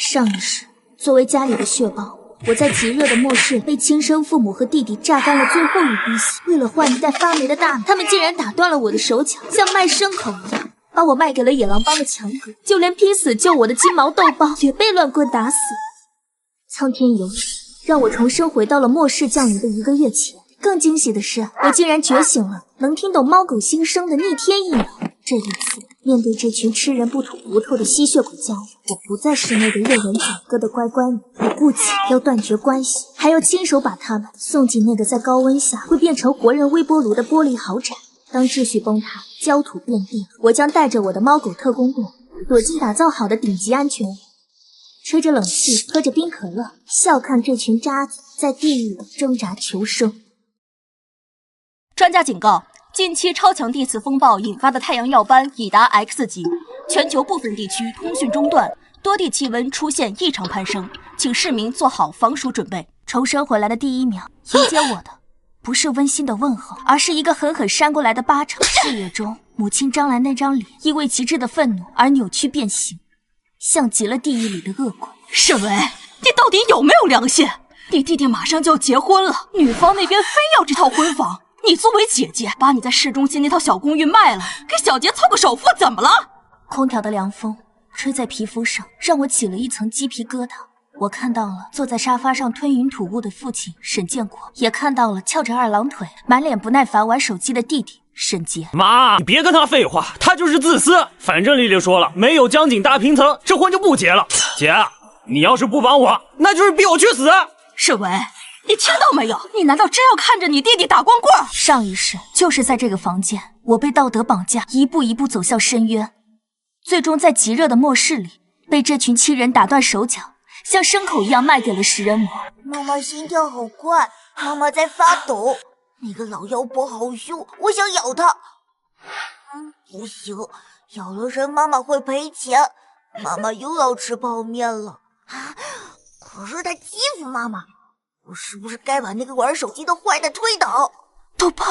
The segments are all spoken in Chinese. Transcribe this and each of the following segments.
上一世，作为家里的血包，我在极热的末世被亲生父母和弟弟榨干了最后一滴血。为了换一袋发霉的大米，他们竟然打断了我的手脚，像卖牲口一样，把我卖给了野狼帮的强哥。就连拼死救我的金毛豆包也被乱棍打死。苍天有眼，让我重生回到了末世降临的1个月前。更惊喜的是，我竟然觉醒了能听懂猫狗心声的逆天一秒。这一次，面对这群吃人不吐骨头的吸血鬼家伙，我不再是那个任人宰割的乖乖女。我不仅要断绝关系，还要亲手把他们送进那个在高温下会变成活人微波炉的玻璃豪宅。当秩序崩塌，焦土遍地，我将带着我的猫狗特工队躲进打造好的顶级安全屋，吹着冷气，喝着冰可乐，笑看这群渣子在地狱里挣扎求生。专家警告，近期超强地磁风暴引发的太阳耀斑已达 X 级，全球部分地区通讯中断，多地气温出现异常攀升，请市民做好防暑准备。重生回来的第一秒，迎接我的不是温馨的问候，而是一个狠狠扇过来的巴掌。视野中，母亲张兰那张脸因为极致的愤怒而扭曲变形，像极了地狱里的恶鬼。沈巍，你到底有没有良心？你弟弟马上就要结婚了，女方那边非要这套婚房，你作为姐姐，把你在市中心那套小公寓卖了，给小杰凑个首付，怎么了？空调的凉风吹在皮肤上，让我起了一层鸡皮疙瘩。我看到了坐在沙发上吞云吐雾的父亲沈建国，也看到了翘着二郎腿、满脸不耐烦玩手机的弟弟沈杰。妈，你别跟他废话，他就是自私。反正丽丽说了，没有江景大平层，这婚就不结了。姐，你要是不帮我，那就是逼我去死。沈巍，你听到没有？你难道真要看着你弟弟打光棍？上一世就是在这个房间，我被道德绑架，一步一步走向深渊，最终在极热的末世里，被这群亲人打断手脚，像牲口一样卖给了食人魔。妈妈心跳好快，妈妈在发抖。那个老妖婆好凶，我想咬她。不行，咬了人妈妈会赔钱。妈妈又要吃泡面了。可是她欺负妈妈，我是不是该把那个玩手机的坏蛋推倒？豆包，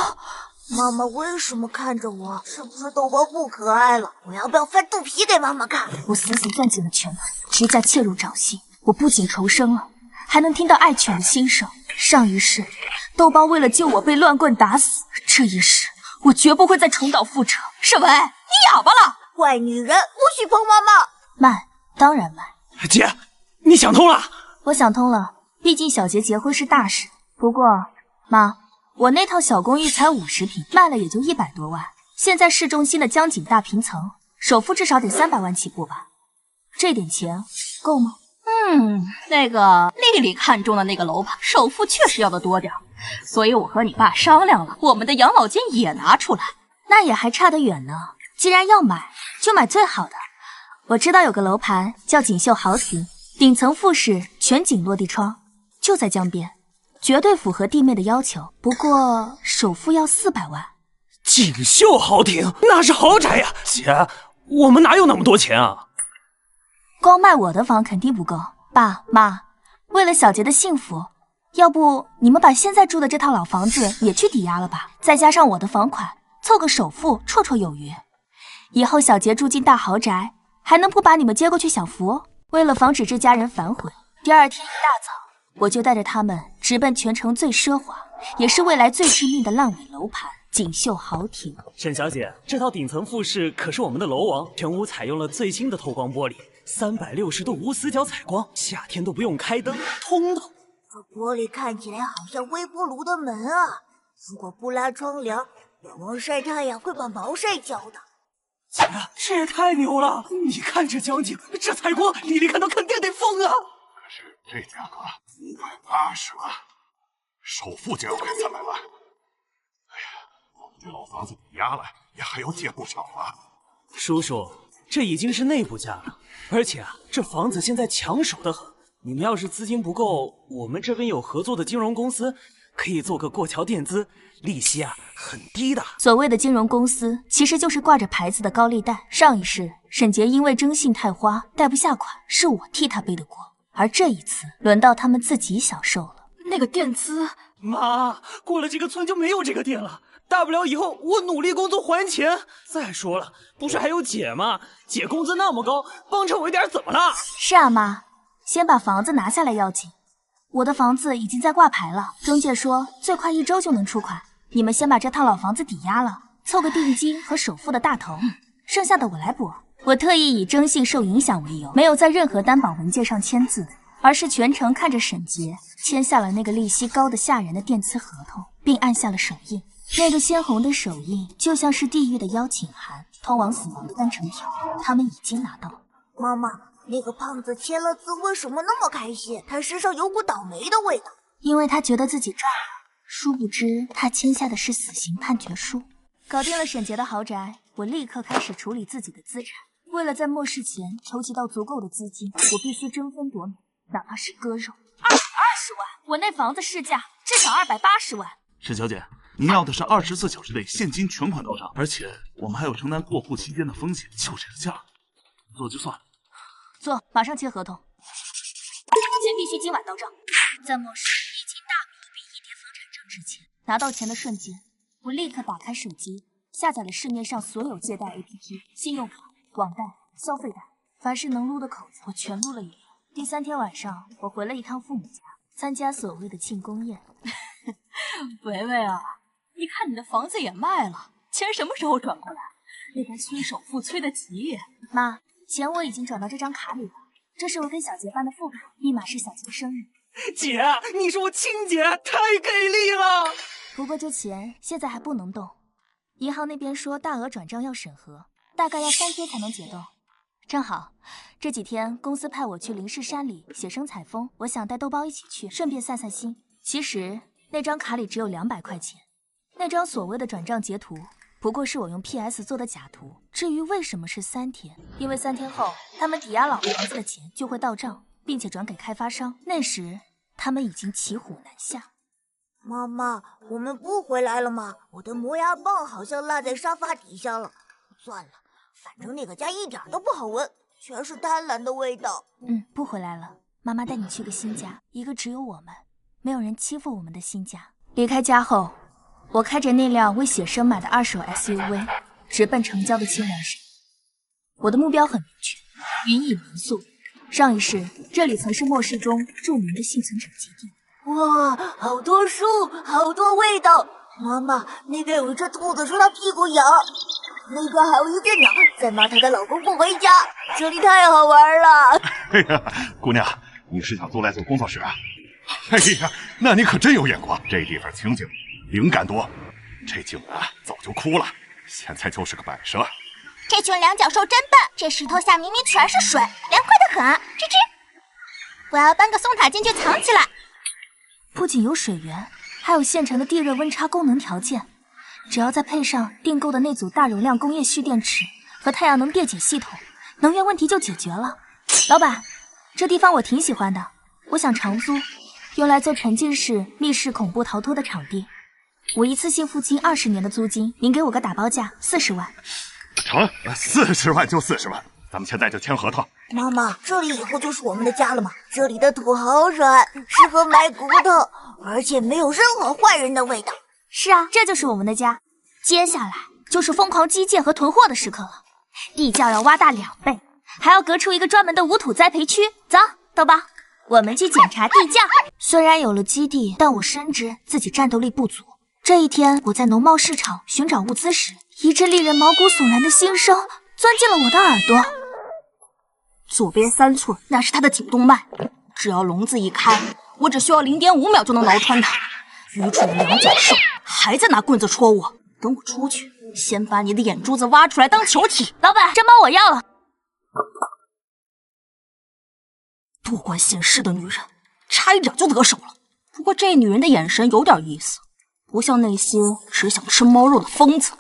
妈妈为什么看着我？是不是豆包不可爱了？我要不要翻肚皮给妈妈看？我死死攥紧了拳头，指甲切入掌心。我不仅重生了，还能听到爱犬的心声。上一世，豆包为了救我被乱棍打死，这一世，我绝不会再重蹈覆辙。沈巍，你哑巴了？坏女人，不许碰妈妈！慢，当然慢。姐，你想通了？我想通了，毕竟小杰结婚是大事。不过，妈，我那套小公寓才50平，卖了也就100多万。现在市中心的江景大平层，首付至少得300万起步吧？这点钱够吗？那个丽丽看中的那个楼盘，首付确实要的多点，所以我和你爸商量了，我们的养老金也拿出来。那也还差得远呢。既然要买，就买最好的。我知道有个楼盘叫锦绣豪庭，顶层复式全景落地窗，就在江边，绝对符合弟妹的要求。不过首付要400万。锦绣豪庭那是豪宅呀，姐，我们哪有那么多钱啊？光卖我的房肯定不够。爸妈，为了小杰的幸福，要不你们把现在住的这套老房子也去抵押了吧，再加上我的房款，凑个首付绰绰有余。以后小杰住进大豪宅，还能不把你们接过去享福？为了防止这家人反悔，第二天一大早，我就带着他们直奔全城最奢华，也是未来最致命的烂尾楼盘——锦绣豪庭。沈小姐，这套顶层复式可是我们的楼王，全屋采用了最新的透光玻璃，360度无死角采光，夏天都不用开灯，通透。这玻璃看起来好像微波炉的门啊！如果不拉窗帘，远望晒太阳会把毛晒焦的。姐，这也太牛了！你看这江景，这采光，丽丽看到肯定得疯啊！可是这价格580万，首付就要快300万。哎呀，我们这老房子抵押了，也还要借不少啊。叔叔，这已经是内部价了，而且这房子现在抢手的很。你们要是资金不够，我们这边有合作的金融公司，可以做个过桥垫资，利息很低的。所谓的金融公司，其实就是挂着牌子的高利贷。上一世，沈杰因为征信太花，贷不下款，是我替他背的锅。而这一次，轮到他们自己享受了。那个垫资，妈，过了这个村就没有这个店了。大不了以后我努力工作还钱。再说了，不是还有姐吗？姐工资那么高，帮衬我一点怎么了？是啊，妈，先把房子拿下来要紧。我的房子已经在挂牌了，中介说最快1周就能出款。你们先把这套老房子抵押了，凑个定金和首付的大头，剩下的我来补。我特意以征信受影响为由，没有在任何担保文件上签字，而是全程看着沈杰签下了那个利息高的吓人的电磁合同，并按下了手印。那个鲜红的手印就像是地狱的邀请函，通往死亡的单程票。他们已经拿到了。妈妈，那个胖子签了字，为什么那么开心？他身上有股倒霉的味道。因为他觉得自己赚了，殊不知他签下的是死刑判决书。搞定了沈杰的豪宅，我立刻开始处理自己的资产。为了在末世前筹集到足够的资金，我必须争分夺秒，哪怕是割肉。220万，我那房子市价至少280万。沈小姐，您要的是24小时内现金全款到账，而且我们还有承担过户期间的风险，就这个价，做就算。做，马上签合同。钱必须今晚到账。在末世，一金大笔比一叠房产证值钱。拿到钱的瞬间，我立刻打开手机，下载了市面上所有借贷 APP， 信用卡、网贷、消费贷，凡是能撸的口子，我全撸了一遍。第3天晚上，我回了一趟父母家，参加所谓的庆功宴。维维啊，你看你的房子也卖了，钱什么时候转过来？那边催首付催得急。妈，钱我已经转到这张卡里了，这是我给小杰办的副卡，密码是小杰生日。姐，你是我亲姐，太给力了！不过这钱现在还不能动，银行那边说大额转账要审核，大概要3天才能解冻。正好这几天公司派我去灵氏山里写生采风，我想带豆包一起去，顺便散散心。其实那张卡里只有200块钱，那张所谓的转账截图不过是我用 PS 做的假图。至于为什么是3天，因为3天后他们抵押老房子的钱就会到账，并且转给开发商，那时他们已经骑虎难下。妈妈，我们不回来了吗？我的磨牙棒好像落在沙发底下了。算了，反正那个家一点都不好闻，全是贪婪的味道。不回来了，妈妈带你去个新家，一个只有我们，没有人欺负我们的新家。离开家后，我开着那辆为写生买的2手 SUV， 直奔城郊的青鸾山。我的目标很明确，云隐民宿。上一世，这里曾是末世中著名的幸存者基地。哇，好多树，好多味道。妈妈，那边有一只兔子说它屁股痒，那边还有一只鸟在骂她的老公不回家，这里太好玩了。哎呀，姑娘，你是想租来做工作室啊？哎呀，那你可真有眼光，这地方清静，灵感多。这静啊，早就枯了，现在就是个摆设。这群两脚兽真笨，这石头下明明全是水，凉快得很。吱吱，我要搬个松塔进去藏起来。不仅有水源，还有现成的地热温差功能条件，只要再配上订购的那组大容量工业蓄电池和太阳能电解系统，能源问题就解决了。老板，这地方我挺喜欢的，我想长租，用来做沉浸式密室恐怖逃脱的场地。我一次性付清20年的租金，您给我个打包价40万。成，40万就40万，咱们现在就签合同。妈妈，这里以后就是我们的家了吗？这里的土好软，适合埋骨头，而且没有任何坏人的味道。是啊，这就是我们的家。接下来就是疯狂基建和囤货的时刻了，地窖要挖大2倍，还要隔出一个专门的无土栽培区。走，豆包，我们去检查地窖。虽然有了基地，但我深知自己战斗力不足。这一天，我在农贸市场寻找物资时，一阵令人毛骨悚然的心声钻进了我的耳朵。左边3寸，那是他的颈动脉，只要笼子一开，我只需要0.5秒就能挠穿它。愚蠢的两脚兽，还在拿棍子戳我！等我出去，先把你的眼珠子挖出来当球体。老板，这包我要了。多管闲事的女人，差一点就得手了。不过这女人的眼神有点意思，不像那些只想吃猫肉的疯子。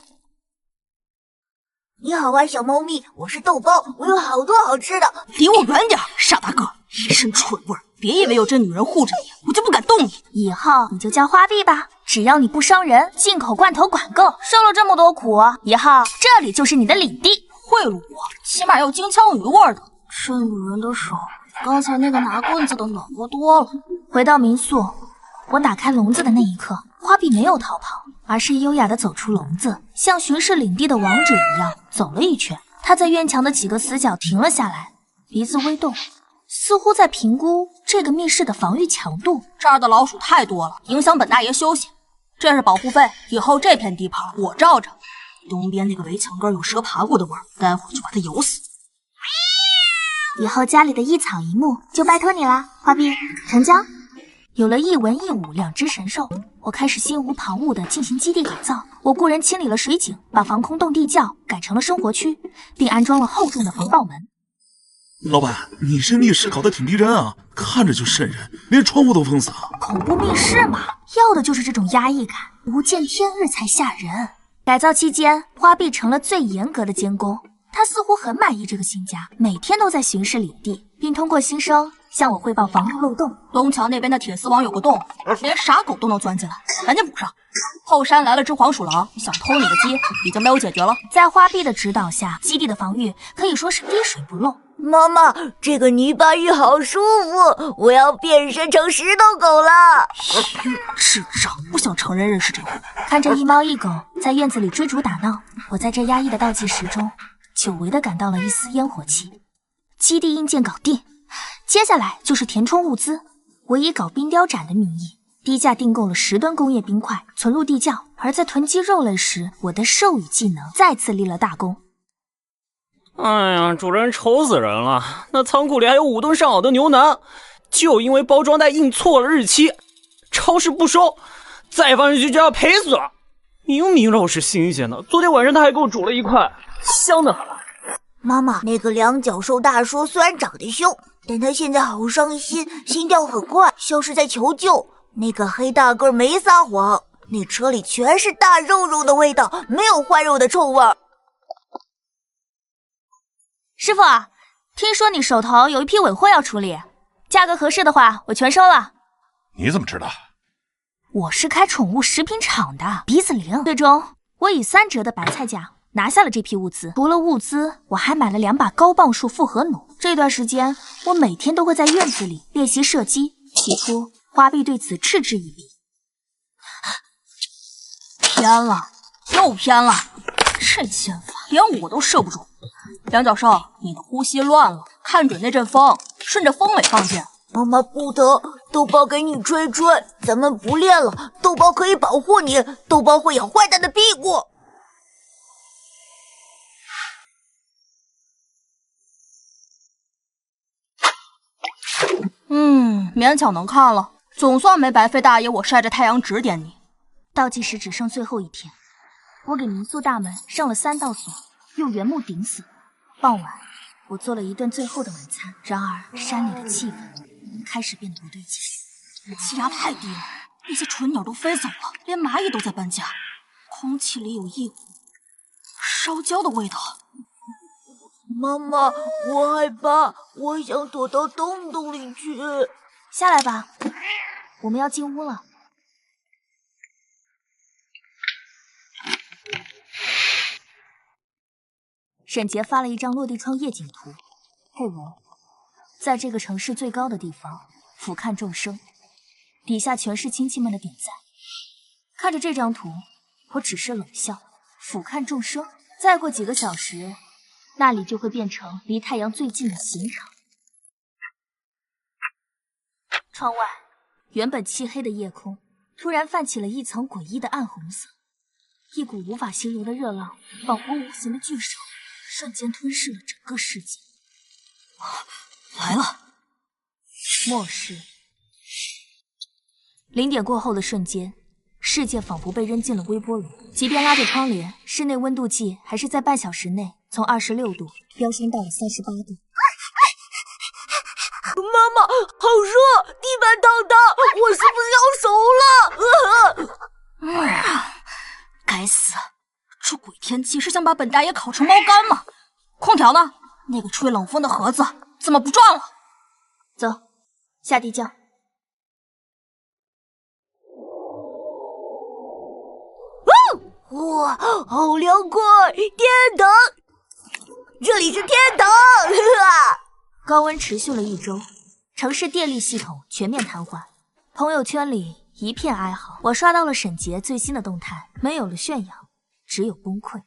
你好啊，小猫咪，我是豆包，我有好多好吃的。离我远点，傻大个，一身蠢味儿！别以为有这女人护着你，我就不敢动你。以后你就叫花臂吧，只要你不伤人，进口罐头管够。受了这么多苦，以后这里就是你的领地。贿赂我，起码要京腔鱼味的。这女人的手，刚才那个拿棍子的暖和多了。回到民宿，我打开笼子的那一刻，花臂没有逃跑，而是优雅地走出笼子，像巡视领地的王者一样走了一圈。他在院墙的几个死角停了下来，鼻子微动，似乎在评估这个密室的防御强度。这儿的老鼠太多了，影响本大爷休息。这是保护费，以后这片地盘我罩着。东边那个围墙根有蛇爬过的味儿，待会儿就把它咬死。以后家里的一草一木就拜托你啦，花臂，成交。有了一文一武两只神兽，我开始心无旁骛地进行基地改造。我雇人清理了水井，把防空洞地窖改成了生活区，并安装了厚重的防盗门。老板，你这密室搞得挺逼真啊，看着就瘆人，连窗户都封死了。恐怖密室嘛，要的就是这种压抑感，不见天日才吓人。改造期间，花臂成了最严格的监工。他似乎很满意这个新家，每天都在巡视领地，并通过新生向我汇报防御漏洞。东墙那边的铁丝网有个洞，连傻狗都能钻进来，赶紧补上。后山来了只黄鼠狼，想偷你的鸡，已经被我解决了。在花臂的指导下，基地的防御可以说是滴水不漏。妈妈，这个泥巴浴好舒服，我要变身成石头狗了。智障，不想承认认识这个。看着一猫一狗在院子里追逐打闹，我在这压抑的倒计时中，久违地感到了一丝烟火气。基地硬件搞定，接下来就是填充物资。我以搞冰雕展的名义，低价订购了10吨工业冰块，存入地窖。而在囤积肉类时，我的兽语技能再次立了大功。哎呀，主人愁死人了！那仓库里还有5吨上好的牛腩，就因为包装袋印错了日期，超市不收，再放进去就要赔死了。明明肉是新鲜的，昨天晚上他还给我煮了一块，香得很。妈妈，那个两脚兽大叔虽然长得凶，但他现在好伤心，心跳很快，像是在求救。那个黑大个没撒谎，那车里全是大肉肉的味道，没有坏肉的臭味儿。师傅，听说你手头有一批尾货要处理，价格合适的话，我全收了。你怎么知道？我是开宠物食品厂的，鼻子灵。最终，我以3折的白菜价拿下了这批物资。除了物资，我还买了2把高磅数复合弩。这段时间，我每天都会在院子里练习射击。起初，花臂对此嗤之以鼻。偏了，又偏了，这箭法连我都射不中。两脚兽，你的呼吸乱了，看准那阵风，顺着风尾放箭。妈妈不疼，豆包给你吹吹。咱们不练了，豆包可以保护你，豆包会咬坏蛋的屁股。勉强能看了，总算没白费大爷我晒着太阳指点你。倒计时只剩最后1天，我给民宿大门上了3道锁，用原木顶死。傍晚，我做了一顿最后的晚餐。然而，山里的气氛开始变得不对劲。气压太低了，那些蠢鸟都飞走了，连蚂蚁都在搬家。空气里有一股烧焦的味道。妈妈，我害怕，我想躲到洞洞里去。下来吧，我们要进屋了。沈杰发了一张落地窗夜景图，配文：在这个城市最高的地方，俯瞰众生。底下全是亲戚们的点赞。看着这张图，我只是冷笑。俯瞰众生，再过几个小时，那里就会变成离太阳最近的刑场。窗外，原本漆黑的夜空突然泛起了一层诡异的暗红色，一股无法形容的热浪，仿佛无形的巨手，瞬间吞噬了整个世界。来了！末世。0点过后的瞬间，世界仿佛被扔进了微波炉。即便拉着窗帘，室内温度计还是在半小时内从26度飙升到了38度。妈妈，好热，地板烫烫，我是不是要熟了？该死，这鬼天气是想把本大爷烤成猫干吗？空调呢？那个吹冷风的盒子怎么不转了？走，下地窖。哇，好凉快！天堂，这里是天堂！高温持续了1周，城市电力系统全面瘫痪，朋友圈里一片哀嚎。我刷到了沈杰最新的动态，没有了炫耀，只有崩溃。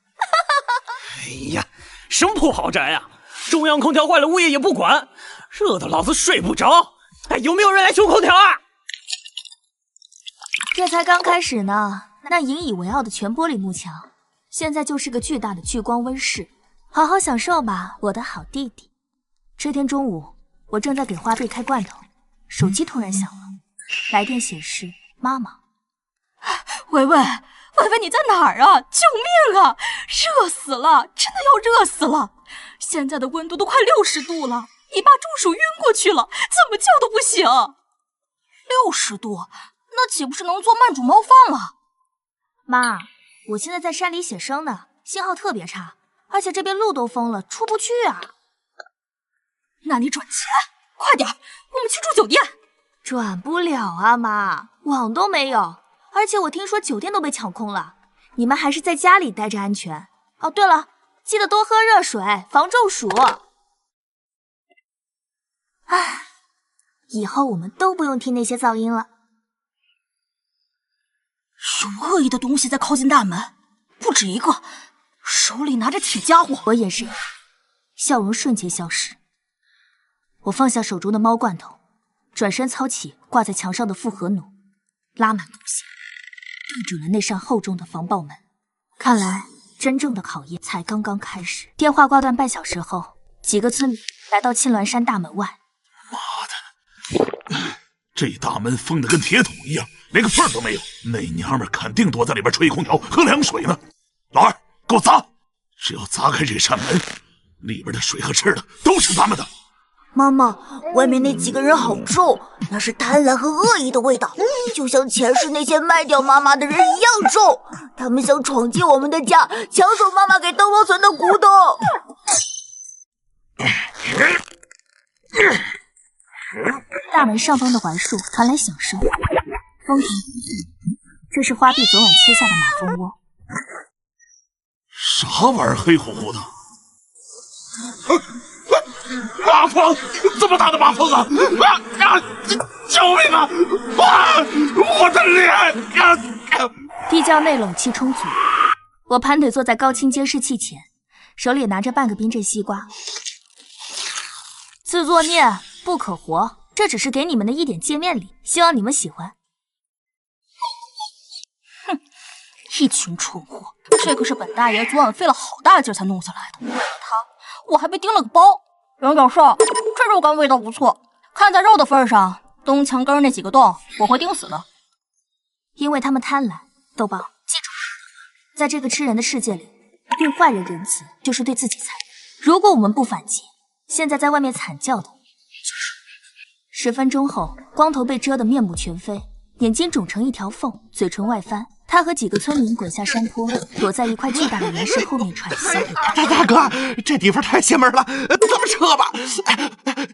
哎呀，什么破豪宅啊！中央空调坏了，物业也不管，热得老子睡不着。哎，有没有人来修空调啊？这才刚开始呢，那引以为傲的全玻璃幕墙，现在就是个巨大的聚光温室。好好享受吧，我的好弟弟。这天中午，我正在给花贝开罐头，手机突然响了，来电显示妈妈。维维，你在哪儿啊？救命啊！热死了，真的要热死了！现在的温度都快60度了，你爸中暑晕过去了，怎么叫都不醒。60度，那岂不是能做慢煮猫饭了？妈，我现在在山里写生呢，信号特别差，而且这边路都封了，出不去啊。那你转钱，快点，我们去住酒店。转不了啊，妈，网都没有，而且我听说酒店都被抢空了。你们还是在家里待着安全。哦，对了，记得多喝热水，防中暑。唉，以后我们都不用听那些噪音了。有恶意的东西在靠近大门，不止一个，手里拿着铁家伙。我也是，笑容瞬间消失。我放下手中的猫罐头，转身操起挂在墙上的复合弩，拉满弓弦，对准了那扇厚重的防爆门。看来真正的考验才刚刚开始。电话挂断半小时后，几个村民来到沁鸾山大门外。妈的，这大门封得跟铁桶一样，连个缝都没有。那娘们肯定躲在里边吹空调喝凉水呢。老二，给我砸！只要砸开这扇门，里边的水和吃的都是咱们的。妈妈，外面那几个人好重，那是贪婪和恶意的味道，就像前世那些卖掉妈妈的人一样重。他们想闯进我们的家，抢走妈妈给灯笼存的古董。大门上方的槐树传来响声，风停，这是花臂昨晚切下的马蜂窝。啥玩意儿，黑乎乎的？马蜂！这么大的马蜂啊！救命啊！我的脸！地窖内冷气充足，我盘腿坐在高清监视器前，手里拿着半个冰镇西瓜。自作孽不可活，这只是给你们的一点见面礼，希望你们喜欢。哼，一群蠢货！这可是本大爷昨晚费了好大劲才弄下来的，为了他，我还被叮了个包。杨教授，这肉干味道不错，看在肉的份上，东墙根那几个洞我会钉死的。因为他们贪婪。豆包，记住，在这个吃人的世界里，对坏人仁慈就是对自己残忍。如果我们不反击，现在在外面惨叫的就是10分钟后，光头被蛰得面目全非，眼睛肿成一条缝，嘴唇外翻。他和几个村民滚下山坡，躲在一块巨大的岩石后面喘息。大哥，这地方太邪门了，咱们撤吧。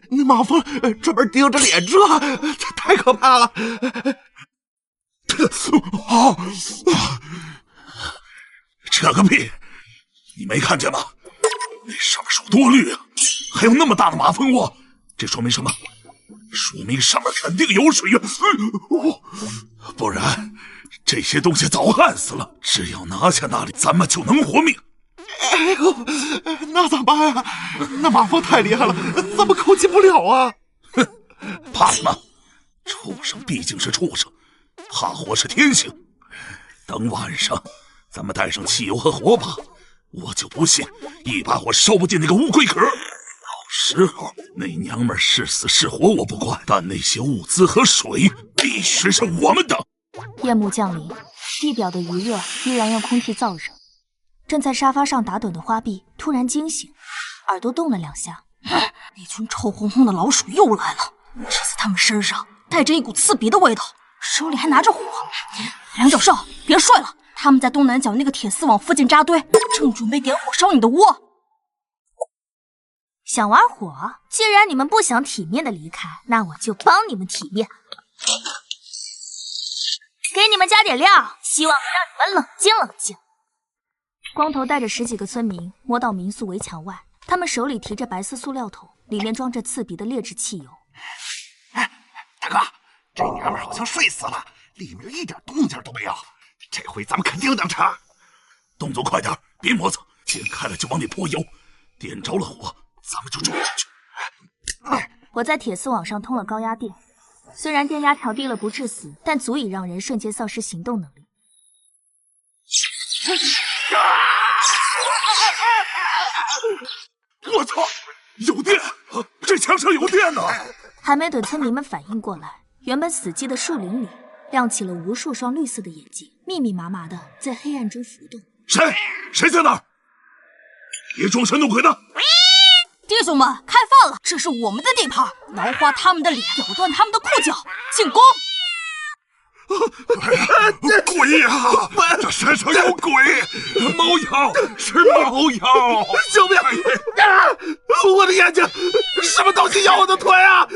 那马蜂专门盯着脸蛰，太可怕了。这个屁！你没看见吗？那上面树多绿啊，还有那么大的马蜂窝，这说明什么？说明上面肯定有水源，不然这些东西早旱死了。只要拿下那里，咱们就能活命。哎呦，那咋办啊？那马蜂太厉害了，咱们靠近不了啊！哼，怕什么？畜生毕竟是畜生，怕火是天性。等晚上，咱们带上汽油和火把，我就不信一把火烧不进那个乌龟壳。到时候那娘们是死是活我不管，但那些物资和水必须是我们的。夜幕降临，地表的余热依然让空气燥热。正在沙发上打盹的花臂突然惊醒，耳朵动了2下。那群臭烘烘的老鼠又来了，这次他们身上带着一股刺鼻的味道，手里还拿着火。梁教授，别睡了，他们在东南角那个铁丝网附近扎堆，正准备点火烧你的窝。想玩火？既然你们不想体面的离开，那我就帮你们体面。给你们加点料，希望能让你们冷静冷静。光头带着10几个村民摸到民宿围墙外，他们手里提着白色塑料桶，里面装着刺鼻的劣质汽油。大哥，这娘们好像睡死了，里面一点动静都没有。这回咱们肯定能成。动作快点，别磨蹭，点开了就往里泼油，点着了火，咱们就冲进去。我在铁丝网上通了高压电，虽然电压调低了不致死，但足以让人瞬间丧失行动能力。我操！有电！这墙上有电呢！还没等村民们反应过来，原本死寂的树林里亮起了无数双绿色的眼睛，密密麻麻的在黑暗中浮动。谁在那儿？别装神弄鬼的！弟兄们，开饭了！这是我们的地盘，挠花他们的脸，咬断他们的裤脚，进攻！鬼呀！这山上有鬼！猫妖，是猫妖！救命！我的眼睛！什么东西咬我的腿啊！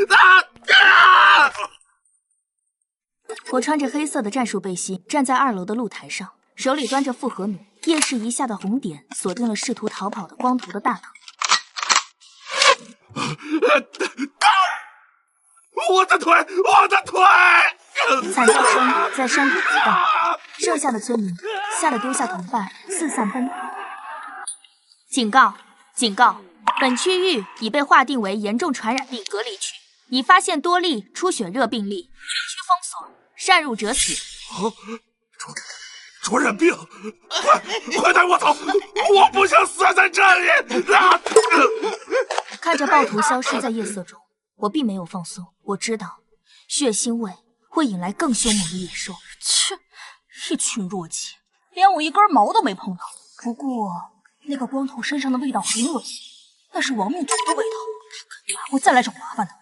我穿着黑色的战术背心，站在2楼的露台上，手里端着复合弩，夜视一下的红点锁定了试图逃跑的光头的大脑。我的腿！我的腿！惨叫声在山谷激荡，剩下的村民吓得丢下同伴，四散奔逃。警告！警告！本区域已被划定为严重传染病隔离区，已发现多例出血热病例，区封锁，擅入者死。传染病！快带我走！我不想死在这里！看着暴徒消失在夜色中，我并没有放松。我知道，血腥味会引来更凶猛的野兽。切，一群弱鸡，连我一根毛都没碰到。不过那个光头身上的味道很恶心，那是亡命徒的味道，他肯定还会再来找麻烦的。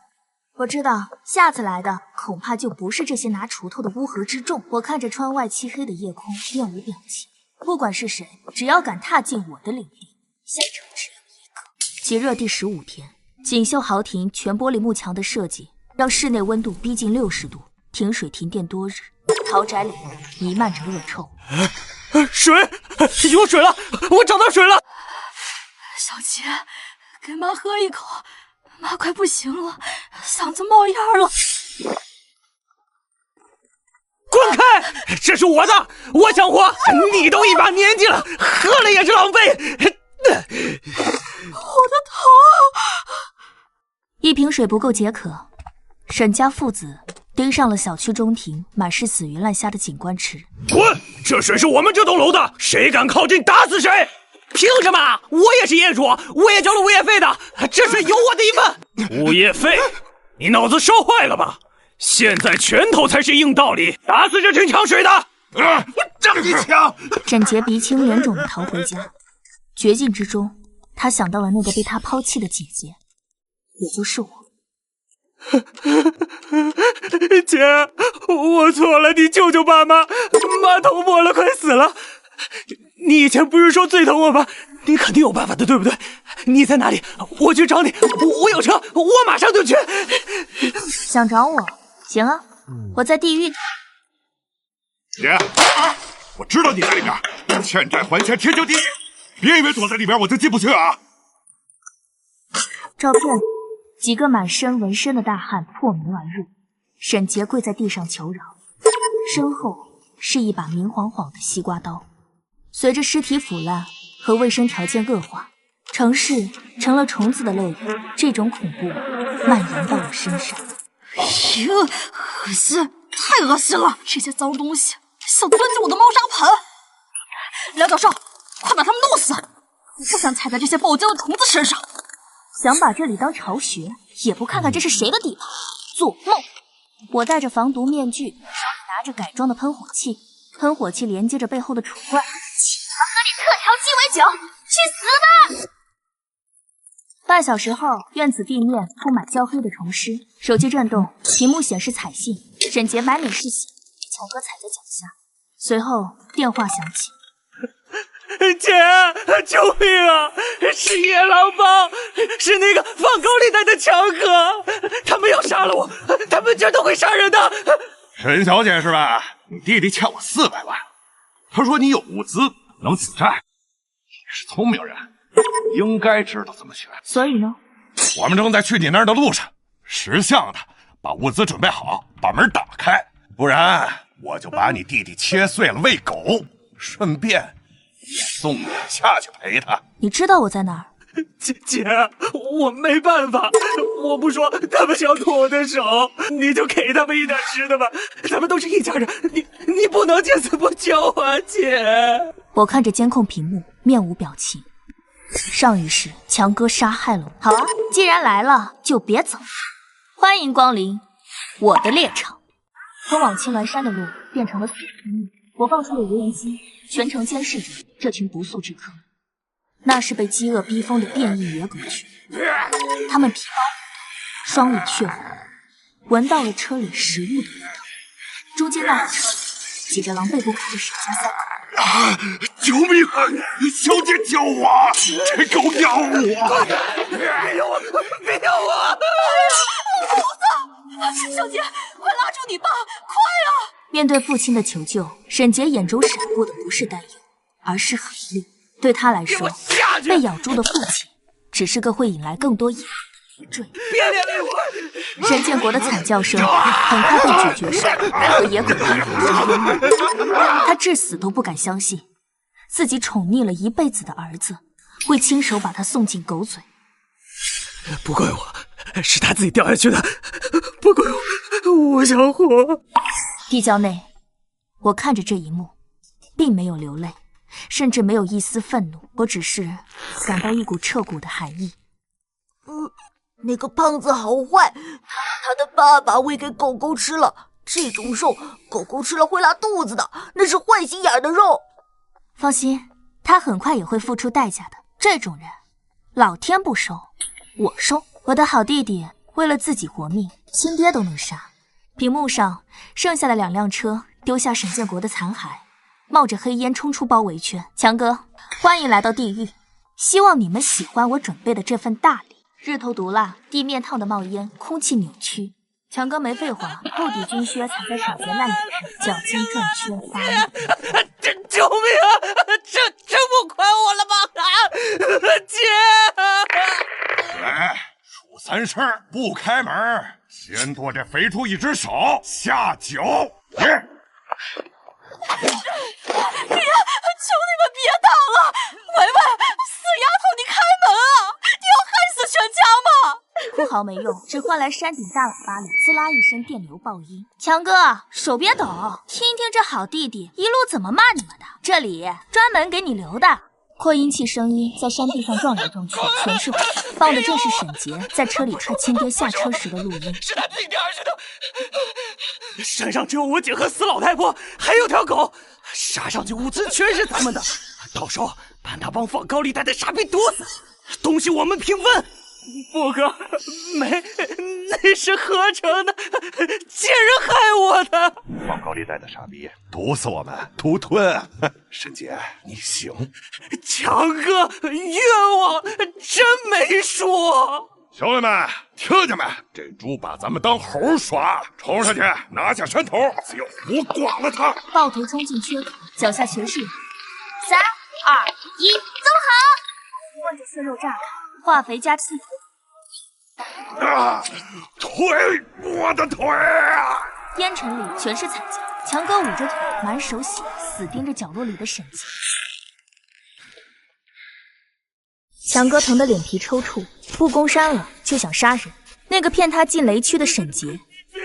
我知道，下次来的恐怕就不是这些拿锄头的乌合之众。我看着窗外漆黑的夜空，面无表情。不管是谁，只要敢踏进我的领地，现场只留一个。极热第15天，锦绣豪庭全玻璃幕墙的设计，让室内温度逼近60度，停水停电多日，豪宅里弥漫着恶臭。水，有水了！我找到水了！小杰，给妈喝一口。妈快不行了，嗓子冒烟了！滚开！这是我的，我想活。你都一把年纪了，喝了也是浪费。我的头！一瓶水不够解渴，沈家父子盯上了小区中庭满是死鱼烂虾的景观池。滚！这水是我们这栋楼的，谁敢靠近，打死谁！凭什么？我也是业主，我也交了物业费的，这水有我的一份。物业费？你脑子烧坏了吧？现在拳头才是硬道理，打死这群抢水的！我让你抢！沈杰鼻青脸肿地逃回家，绝境之中，他想到了那个被他抛弃的姐姐，也就是我。姐，我错了，你救救爸妈，妈头破了，快死了。你以前不是说最疼我吗？你肯定有办法的，对不对？你在哪里？我去找你。我有车，我马上就去。想找我？行啊，我在地狱。姐，我知道你在里边，欠债还钱，天经地义。别以为躲在里边我就进不去啊！照片里，几个满身纹身的大汉破门而入，沈杰跪在地上求饶，身后是一把明晃晃的西瓜刀。随着尸体腐烂和卫生条件恶化，城市成了虫子的乐园。这种恐怖蔓延到我身上。恶心，太恶心了！这些脏东西想钻进我的猫砂盆。梁教授，快把他们弄死！我不想踩在这些爆浆的虫子身上。想把这里当巢穴，也不看看这是谁的地盘，做梦！我戴着防毒面具，手里拿着改装的喷火器，喷火器连接着背后的储罐。喝你特调鸡尾酒，去死吧！半小时后，院子地面铺满焦黑的虫尸，手机震动，屏幕显示彩信，沈杰满脸是血，乔哥踩在脚下。随后电话响起。姐，救命啊！是野狼帮，是那个放高利贷的强哥，他们要杀了我，他们绝对会杀人的。沈小姐是吧？你弟弟欠我400万，他说你有物资能死债，你是聪明人，应该知道怎么选。所以呢？我们正在去你那儿的路上，识相的把物资准备好，把门打开，不然我就把你弟弟切碎了喂狗，顺便也送你下去陪他。你知道我在哪儿？姐，我没办法，我不说，他们想剁我的手，你就给他们一点吃的吧。咱们都是一家人，你不能见死不救啊，姐。我看着监控屏幕，面无表情。上一世强哥杀害了我。好啊，既然来了，就别走。欢迎光临我的猎场。通往青鸾山的路变成了死路，我放出了无人机，全程监视着这群不速之客。那是被饥饿逼疯的变异野狗群，他们皮包骨头，双眼血红，闻到了车里食物的味道。中间那车挤着狼狈不堪的沈家三口。救命啊！小姐救我！这狗咬我！别咬我！别咬我！小姐，快拉住你爸！快啊！面对父亲的求救，沈杰眼中闪过的不是担忧，而是狠厉。对他来说，被咬住的父亲只是个会引来更多野狼的累赘。别连累我！沈建国的惨叫声很快被咀嚼声和野狗的哀嚎声淹没。他至死都不敢相信，自己宠溺了一辈子的儿子会亲手把他送进狗嘴。不怪我，是他自己掉下去的，不怪我，我想活。地窖内，我看着这一幕，并没有流泪，甚至没有一丝愤怒，我只是感到一股彻骨的寒意。那个胖子好坏，他的爸爸喂给狗狗吃了，这种肉狗狗吃了会拉肚子的，那是坏心眼的肉。放心，他很快也会付出代价的。这种人，老天不收，我收。我的好弟弟为了自己活命，亲爹都能杀。屏幕上剩下的2辆车丢下沈建国的残骸，冒着黑烟冲出包围圈。强哥，欢迎来到地狱，希望你们喜欢我准备的这份大礼。日头毒辣，地面烫得冒烟，空气扭曲。强哥没废话，厚底军靴踩在少杰烂腿上，脚尖转圈发力。救命啊！这不亏我了吗？姐！来，数3声，不开门，先剁这肥猪1只手，下酒。爹，求你们别打了！维维，死丫头，你开门啊！你要害死全家吗？哭嚎没用，只换来山顶大喇叭里滋啦一声电流爆音。强哥，手别抖，听听这好弟弟一路怎么骂你们的，这里专门给你留的。扩音器声音在山壁上撞来撞去，全是火，放的正是沈杰在车里踹亲爹下车时的录音。是他自己掉下去的。山上只有我姐和死老太婆，还有条狗。杀上去物资全是咱们的，到时候把那帮放高利贷的傻逼毒死，东西我们平分。不哥，没，那是合成的，贱人害我的。放高利贷的傻逼，毒死我们，独吞。沈杰，你行。强哥，冤枉，真没说。兄弟们，听见没？这猪把咱们当猴耍，冲上去拿下山头，只有胡剐了他！暴徒冲进缺口，脚下全是人。3、2、1，走好！望着血肉炸开，化肥加气。腿，我的腿啊！烟尘里全是惨叫，强哥捂着腿，满手血，死盯着角落里的沈杰。强哥疼得脸皮抽搐，不攻山了就想杀人。那个骗他进雷区的沈杰，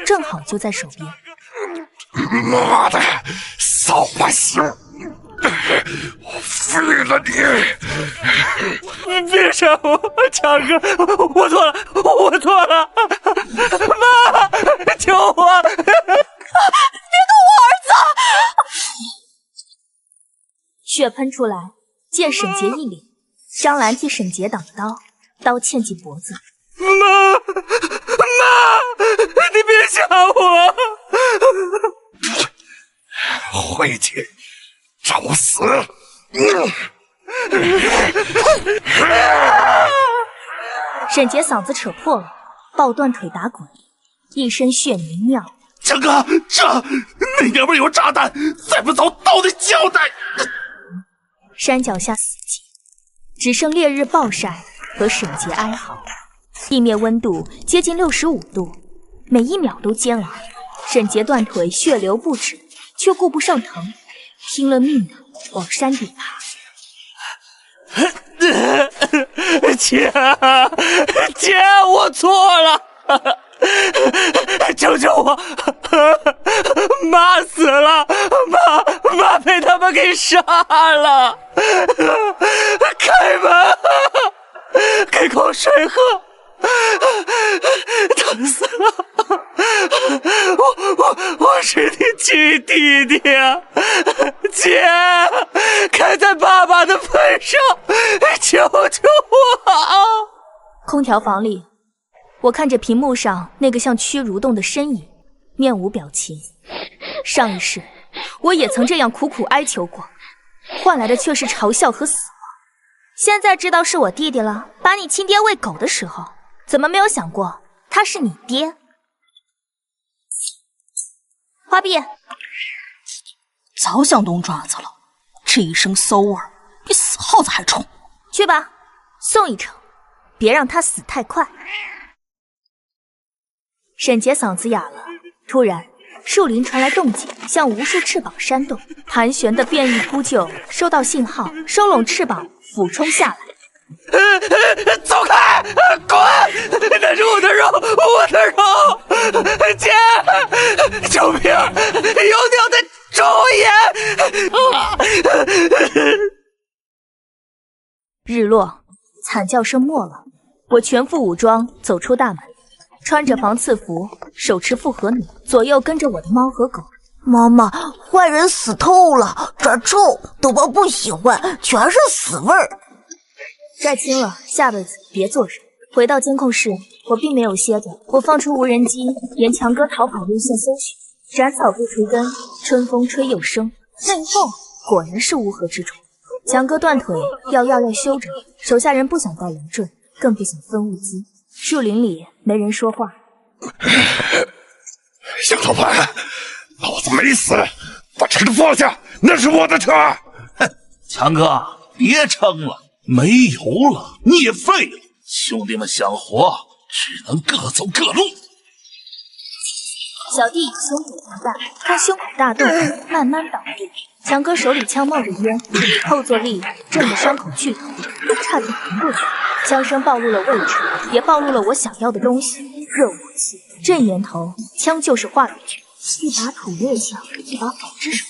正好就在手边。妈的，扫把星！我废了你！你别杀我，强哥，我错了，我错了，妈，救我！别动我儿子！血喷出来，溅沈杰一脸。张兰替沈杰挡刀，刀嵌进脖子。妈，你别杀我！晦气，找死！沈杰嗓子扯破了，抱断腿打滚，一身血泥尿。强哥，那娘们有炸弹，再不走倒得交代！山脚下死寂，只剩烈日暴晒和沈杰哀嚎。地面温度接近65度，每1秒都煎熬。沈杰断腿，血流不止，却顾不上疼，拼了命的往山顶爬。姐，我错了，救救我！妈死了，妈被他们给杀了！开门，给口水喝，疼死了！我是你亲弟弟啊，姐，看在爸爸的份上，救救我啊！空调房里，我看着屏幕上那个像蛆蠕动的身影，面无表情。上一世，我也曾这样苦苦哀求过，换来的却是嘲笑和死亡。现在知道是我弟弟了，把你亲爹喂狗的时候，怎么没有想过他是你爹？花臂，早想动爪子了，这一身馊味儿比死耗子还冲。去吧，送一程，别让他死太快。沈杰嗓子哑了，突然树林传来动静，像无数翅膀扇动，盘旋的变异扑救收到信号，收拢翅膀俯冲下来。走开！滚！那是我的肉，我的肉！姐，救命！有鸟的周眼！日落，惨叫声没了，我全副武装走出大门，穿着防刺服，手持复合弩，左右跟着我的猫和狗。妈妈，坏人死透了，这儿臭，豆包不喜欢，全是死味儿。寨清了，下辈子别做人。回到监控室，我并没有歇着，我放出无人机，沿强哥逃跑路线搜寻，斩草不除根，春风吹又生。最后果然是乌合之众。强哥断腿，要休着，手下人不想带人证，更不想分物资。树林里没人说话。小头盘，老子没死，把车子放下，那是我的车。哼，强哥，别撑了。没油了，你也废了，兄弟们想活，只能各走各路。小弟胸口大，他胸口大洞，慢慢倒地。强哥手里枪冒着烟，后坐力震得伤口剧痛，差点晕过去。枪声暴露了位置，也暴露了我想要的东西——热武器。阵岩头，枪就是话语权。一把土猎枪，一把仿制手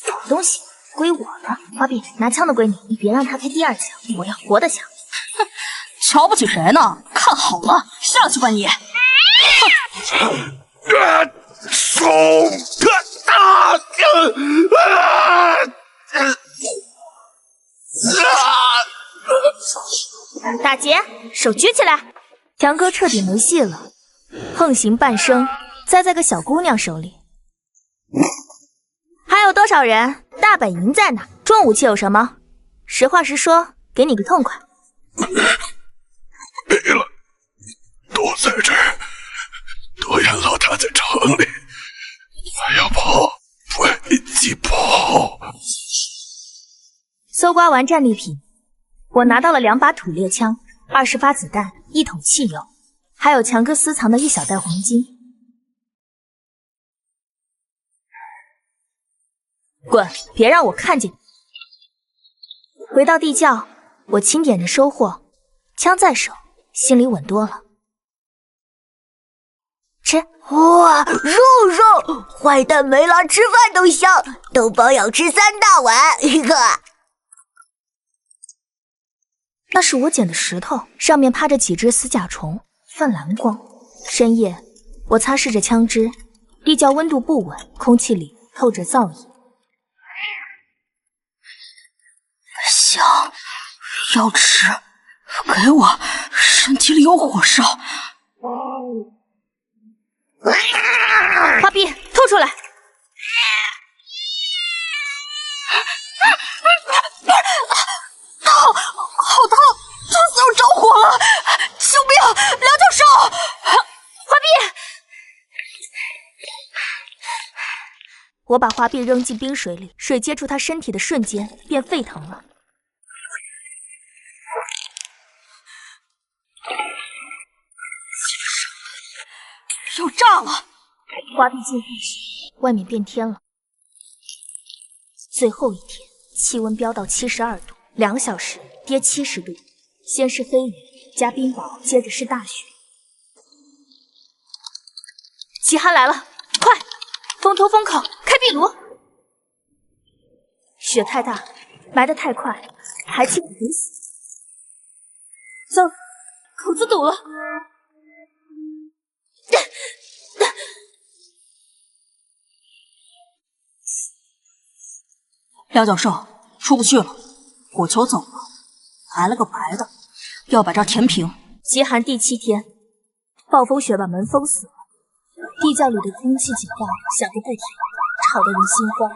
枪，好东西。归我了，花臂，拿枪的归你，你别让他开第二枪，我要活的枪。哼，瞧不起谁呢？看好了，下去吧你！手大姐，手举起来！强哥彻底没戏了，横行半生，栽在个小姑娘手里。还有多少人？大本营在哪？重武器有什么？实话实说，给你个痛快。没了，都在这儿。多远老大在城里，还要跑，飞机跑。搜刮完战利品，我拿到了2把土猎枪、20发子弹、1桶汽油，还有强哥私藏的一小袋黄金。滚！别让我看见你！回到地窖，我清点着收获，枪在手，心里稳多了。吃！哇，肉！坏蛋没了，吃饭都香。豆包要吃3大碗。那是我捡的石头，上面趴着几只死甲虫，泛蓝光。深夜，我擦拭着枪支，地窖温度不稳，空气里透着燥意。香，要吃，给我，身体里有火烧。花臂，吐出来！好烫，肚子要着火了！救命！梁教授，花臂！我把花臂扔进冰水里，水接触他身体的瞬间便沸腾了。要炸了！花臂进化时，外面变天了。最后一天，气温飙到72度，2小时跌70度。先是黑雨加冰雹，接着是大雪。极寒来了，快！风头风口，开壁炉！雪太大，埋得太快，排气不堵死。走，口子堵了。廖教授出不去了，火球走了，来了个白的，要把这儿填平。极寒第7天，暴风雪把门封死了，地窖里的空气警报响个不停，吵得人心慌。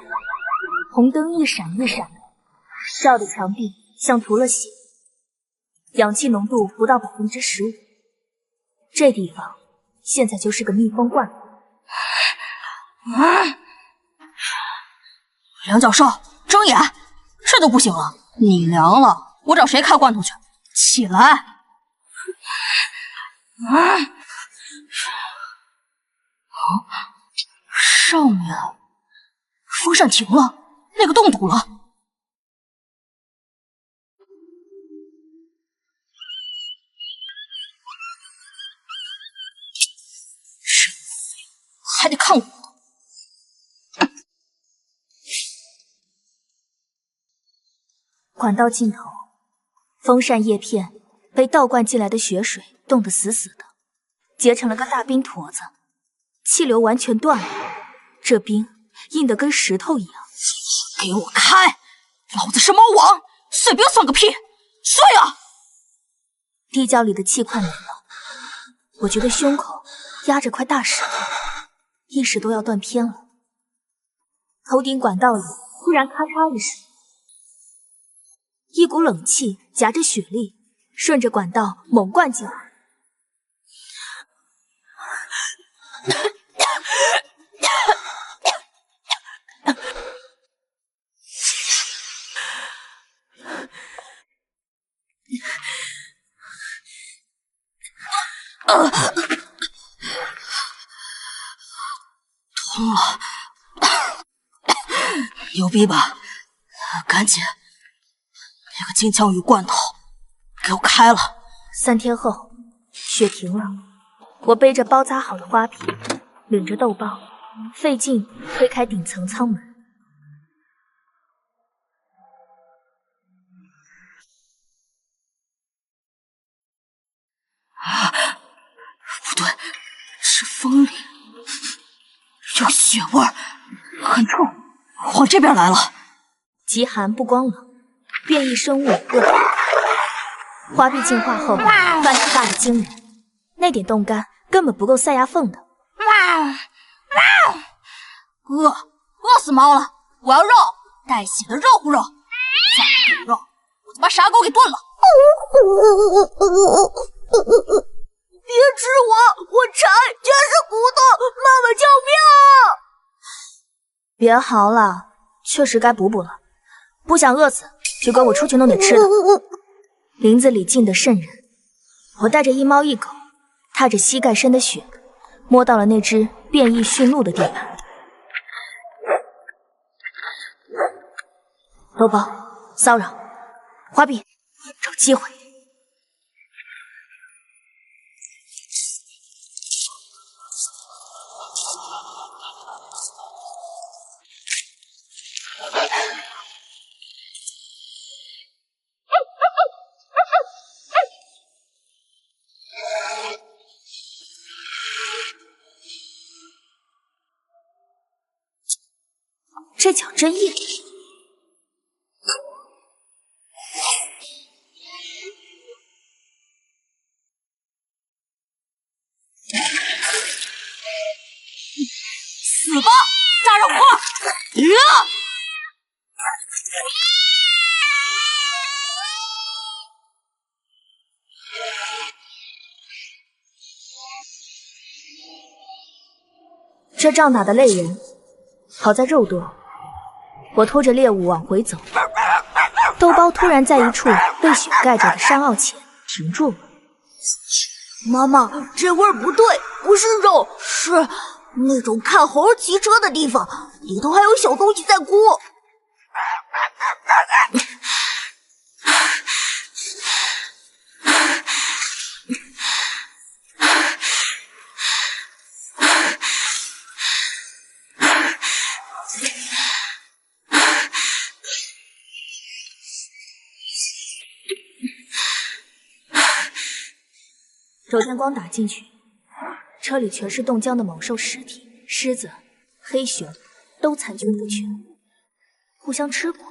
红灯一闪一闪，照的墙壁像涂了血，氧气浓度不到15%。这地方现在就是个密封罐。梁教授，睁眼！这都不行了，你凉了，我找谁开罐头去？起来！上面风扇停了，那个洞堵了。还得看我。管道尽头，风扇叶片被倒灌进来的雪水冻得死死的，结成了个大冰坨子，气流完全断了，这冰硬得跟石头一样。给我开！老子是猫王，碎冰算个屁！碎啊！地窖里的气快没了，我觉得胸口压着块大石头，意识都要断片了。头顶管道里突然咔嚓一声，一股冷气夹着雪粒，顺着管道猛灌进来。通了，牛逼吧？赶紧，那个金枪鱼罐头给我开了。3天后，雪停了，我背着包扎好的花瓶，领着豆包，费劲推开顶层舱门。不对，是风里有血味儿，很臭，往这边来了。极寒不光冷，变异生物恶。花臂进化后，饭量大得惊人，那点冻干根本不够塞牙缝的。饿死猫了！我要肉，带血的肉乎肉。再不给肉，我就把傻狗给炖了。别吃我，我馋，全是骨头！妈妈救命！别嚎了，确实该补补了。不想饿死，就跟我出去弄点吃的。林子里静得瘆人，我带着一猫一狗，踏着膝盖深的雪，摸到了那只变异驯鹿的地盘。豆包，骚扰，花臂，找机会。这脚真硬。死吧，大肉块！这仗打得累人，好在肉多。我拖着猎物往回走，豆包突然在一处被雪盖着的山坳前停住了。妈妈，这味儿不对，不是肉，是那种看猴骑车的地方，里头还有小东西在哭。手电光打进去，车里全是冻僵的猛兽尸体，狮子、黑熊都残缺不全，互相吃过。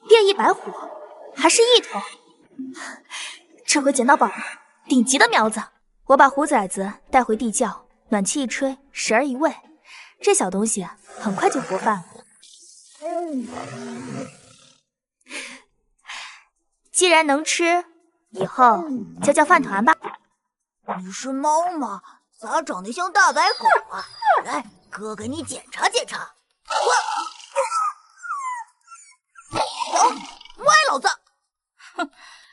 变异白虎，还是一头。这回捡到宝了，顶级的苗子。我把虎崽子带回地窖，暖气一吹，食儿一喂，这小东西很快就活泛了。既然能吃，以后就叫饭团吧。你是猫吗？咋长得像大白狗啊？来，哥给你检查检查。歪老子！哼，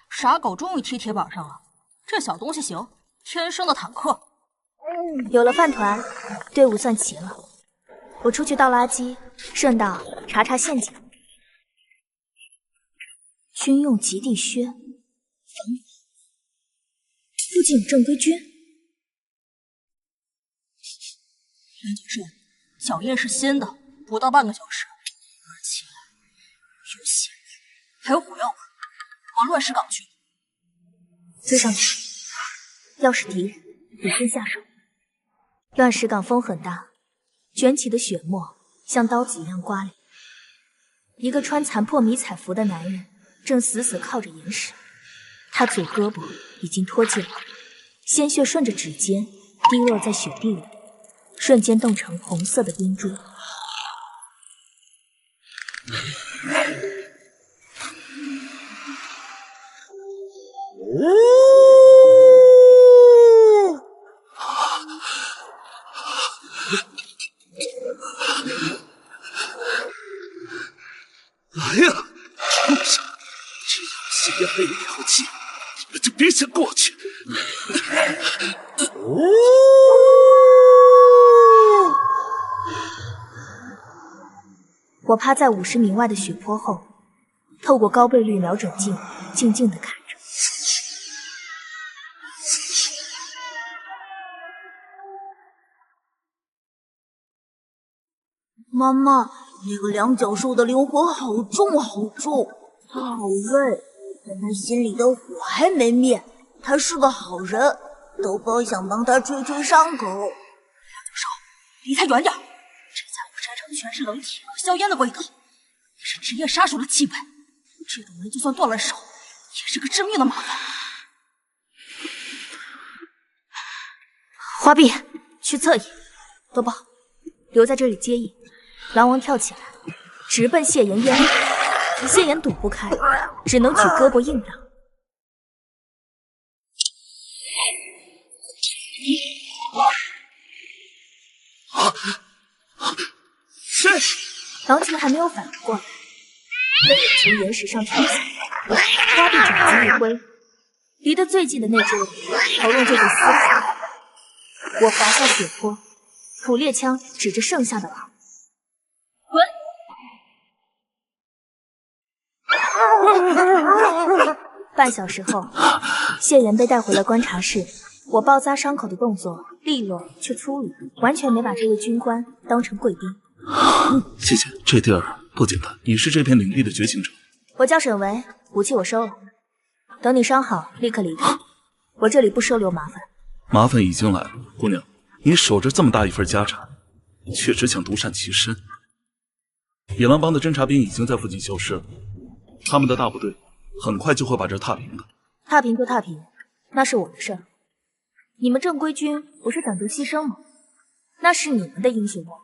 傻狗终于踢铁板上了。这小东西行，天生的坦克。有了饭团，队伍算齐了。我出去倒垃圾，顺道查查陷阱。军用极地靴，防雨。附近有正规军。梁教授，脚印是新的，不到半个小时，而且有血，还有火药味。往乱石岗去。追上去，要是敌人，得先下手。乱石岗风很大，卷起的血沫像刀子一样刮脸。一个穿残破迷彩服的男人正死死靠着岩石，他左胳膊已经脱臼了，鲜血顺着指尖滴落在雪地里，瞬间冻成红色的冰珠。来呀，畜生！只要吸压了一口气，你们就别想过去。我趴在50米外的雪坡后，透过高倍率瞄准镜，静静地看着。妈妈，那个梁教授的灵魂好重好重，他好累，但他心里的火还没灭。他是个好人，豆包想帮他吹吹伤口。梁教授，离他远点！这家伙身上全是冷铁和硝烟的味道，是职业杀手的气味。这种人就算断了手，也是个致命的麻烦。花臂，去侧翼。豆包，留在这里接应。狼王跳起来，直奔谢岩烟里。谢岩躲不开，只能举胳膊硬挡。谁？狼群还没有反应过来，被我从岩石上跳下，花臂爪子一挥，离得最近的那只喉咙就被撕开。我滑下雪坡，捕猎枪指着剩下的狼。半小时后，谢岩被带回了观察室。我包扎伤口的动作利落却粗鲁，完全没把这位军官当成贵宾。谢谢，这地儿不简单。你是这片领地的觉醒者。我叫沈维，武器我收了。等你伤好，立刻离开。我这里不收留麻烦。麻烦已经来了，姑娘，你守着这么大一份家产，却只想独善其身。野狼帮的侦察兵已经在附近消失了，他们的大部队很快就会把这踏平的。踏平就踏平，那是我的事儿。你们正规军不是讲究牺牲吗？那是你们的英雄梦。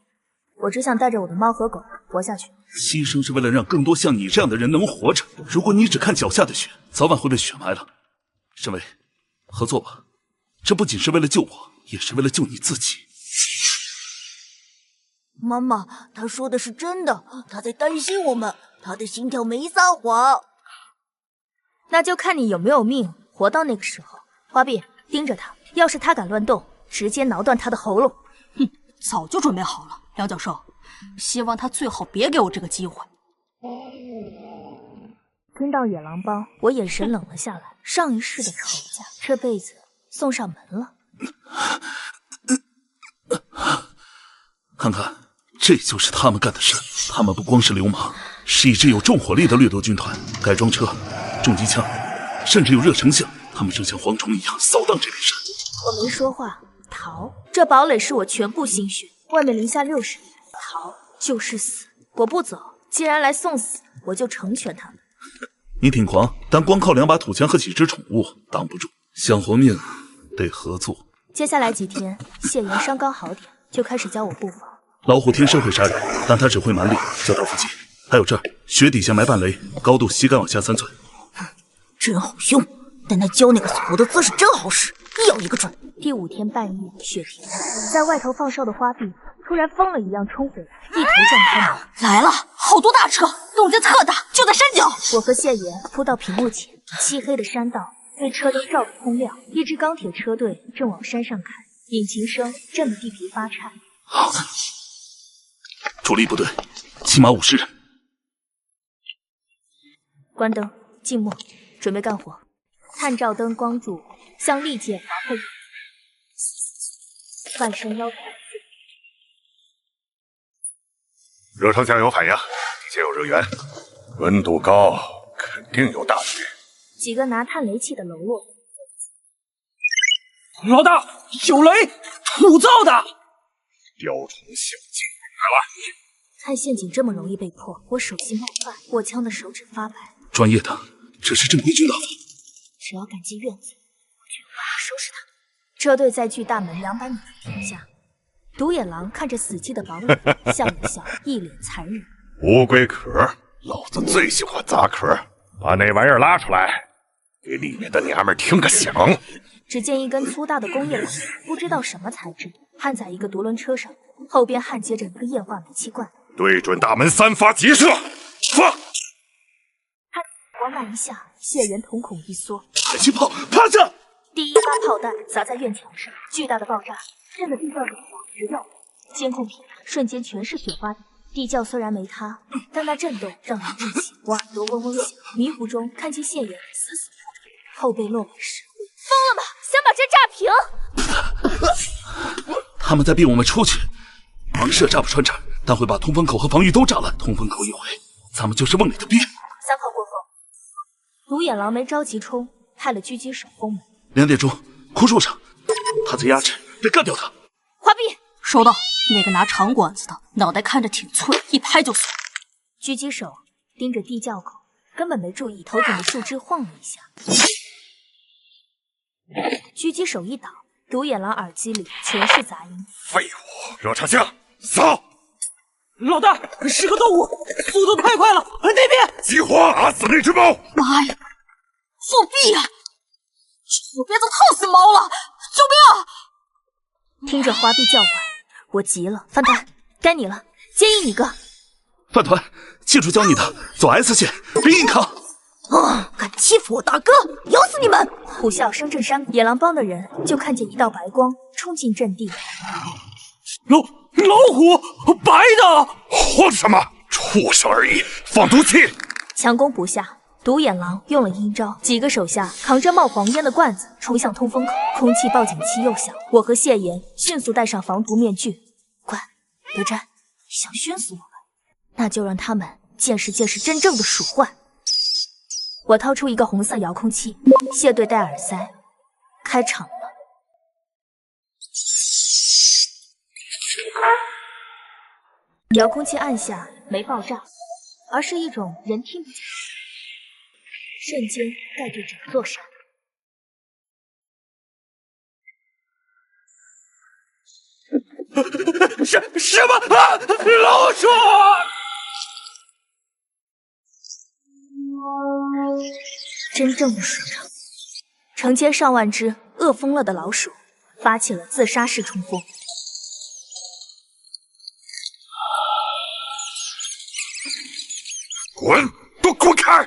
我只想带着我的猫和狗活下去。牺牲是为了让更多像你这样的人能活着。如果你只看脚下的雪，早晚会被雪埋了。沈巍，合作吧，这不仅是为了救我，也是为了救你自己。妈妈，他说的是真的，他在担心我们，他的心跳没撒谎。那就看你有没有命活到那个时候。花臂，盯着他，要是他敢乱动，直接挠断他的喉咙。哼，早就准备好了，梁教授，希望他最好别给我这个机会。听到野狼帮，我眼神冷了下来。上一世的仇家，这辈子送上门了。看看，这就是他们干的事。他们不光是流氓，是一支有重火力的掠夺军团，改装车、重机枪，甚至有热成像。他们正像蝗虫一样扫荡这片山。我没说话。逃！这堡垒是我全部心血，外面零下60度，逃就是死。我不走，既然来送死，我就成全他们。你挺狂，但光靠2把土枪和几只宠物挡不住。想活命，得合作。接下来几天，谢岩伤刚好点，就开始教我布防。老虎天生会杀人，但他只会蛮力，叫刀斧技。还有这儿，雪底下埋半雷，高度膝盖往下3寸。真好用，但他教那个锁的姿势真好使，一咬一个准。第5天半夜，雪停了，在外头放哨的花臂突然疯了一样冲回来，一头撞开门。来了，好多大车，动静特大，就在山脚。我和谢岩扑到屏幕前，漆黑的山道被车灯照得通亮，一支钢铁车队正往山上开，引擎声震得地皮发颤。好的，主力部队起码50人。关灯，静默，准备干活。探照灯光柱像利剑划破，半山腰。热成像有反应，底下有热源，温度高，肯定有大雪。几个拿探雷器的喽啰。老大，有雷，土造的。雕虫小技来了。看陷阱这么容易被破，我手心冒汗，握枪的手指发白。专业的，这是正规军打法。只要敢进院子，我就有办法收拾他。车队在距大门200米停下。独眼狼看着死寂的堡垒，笑了笑，一脸残忍。乌龟壳，老子最喜欢砸壳，把那玩意儿拉出来，给里面的娘们听个响。只见一根粗大的工业管，不知道什么材质，焊在一个独轮车上，后边焊接着一个液化煤气罐。对准大门3发急射，放！咣那一下，谢岩瞳孔一缩，迫击炮趴下！第1发炮弹砸在院墙上，巨大的爆炸震得地窖里直跳。监控屏瞬间全是雪花点。地窖虽然没塌，但那震动让人窒息。我耳朵嗡嗡响，迷糊中看见谢岩死死扑着，后背落满石灰。疯了吧？想把这炸平？他们在逼我们出去，盲射炸不穿这儿，但会把通风口和防御都炸烂。通风口一毁，咱们就是瓮里的鳖。3炮过后，独眼狼没着急冲，派了狙击手封门。2点钟，枯树上，他在压制，得干掉他。花臂收到。那个拿长管子的，脑袋看着挺脆，一拍就碎。狙击手盯着地窖口，根本没注意头顶的树枝晃了一下。狙击手一倒，独眼狼耳机里全是杂音。废物，热成像，扫！老大，是个动物，速度太快了，那边！激活，打死那只猫！妈呀，作弊呀！这火鞭子烫死猫了！救命啊！听着花臂叫唤，我急了。饭团，该你了，建议你个。饭团，记住教你的，走 S 线，别硬扛。敢欺负我大哥，咬死你们！虎啸声震山，野狼帮的人就看见一道白光冲进阵地。老虎，白的！慌什么？畜生而已，放毒气！强攻不下，独眼狼用了阴招，几个手下扛着冒黄烟的罐子冲向通风口，空气报警器又响。我和谢岩迅速戴上防毒面具。乖，别站，想熏死我们，那就让他们见识见识真正的鼠患。我掏出一个红色遥控器，谢队戴耳塞，开场了。遥控器按下没爆炸，而是一种人听不见，瞬间盖住整座山。什么啊？老鼠！真正的鼠场，成千上万只饿疯了的老鼠发起了自杀式冲锋。滚！都滚开！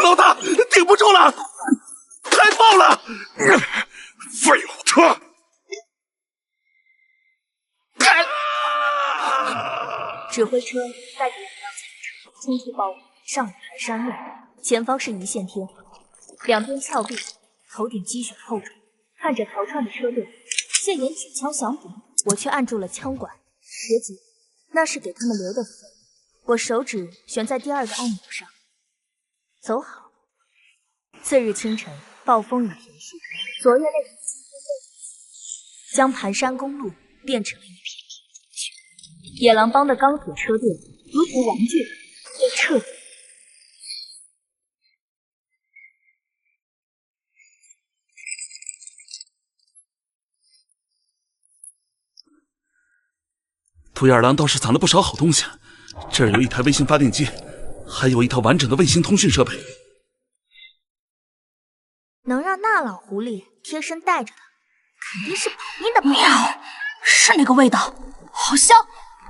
老大，顶不住了，开炮了！废物，撤！指挥车带着2辆警车冲出包围，上了盘山路。前方是一线天，两边峭壁，头顶积雪厚重。看着逃窜的车队，谢岩举枪降服，我却按住了枪管。别急，那是给他们留的粉。我手指悬在第2个按钮上，走好。次日清晨，暴风雨结束，昨夜那场腥风血雨将盘山公路变成了一片平地。野狼帮的钢铁车队如同玩具被彻底。独眼狼倒是藏了不少好东西，这儿有一台卫星发电机，还有一套完整的卫星通讯设备。能让那老狐狸贴身带着的，肯定是保命的。喵，是那个味道，好香，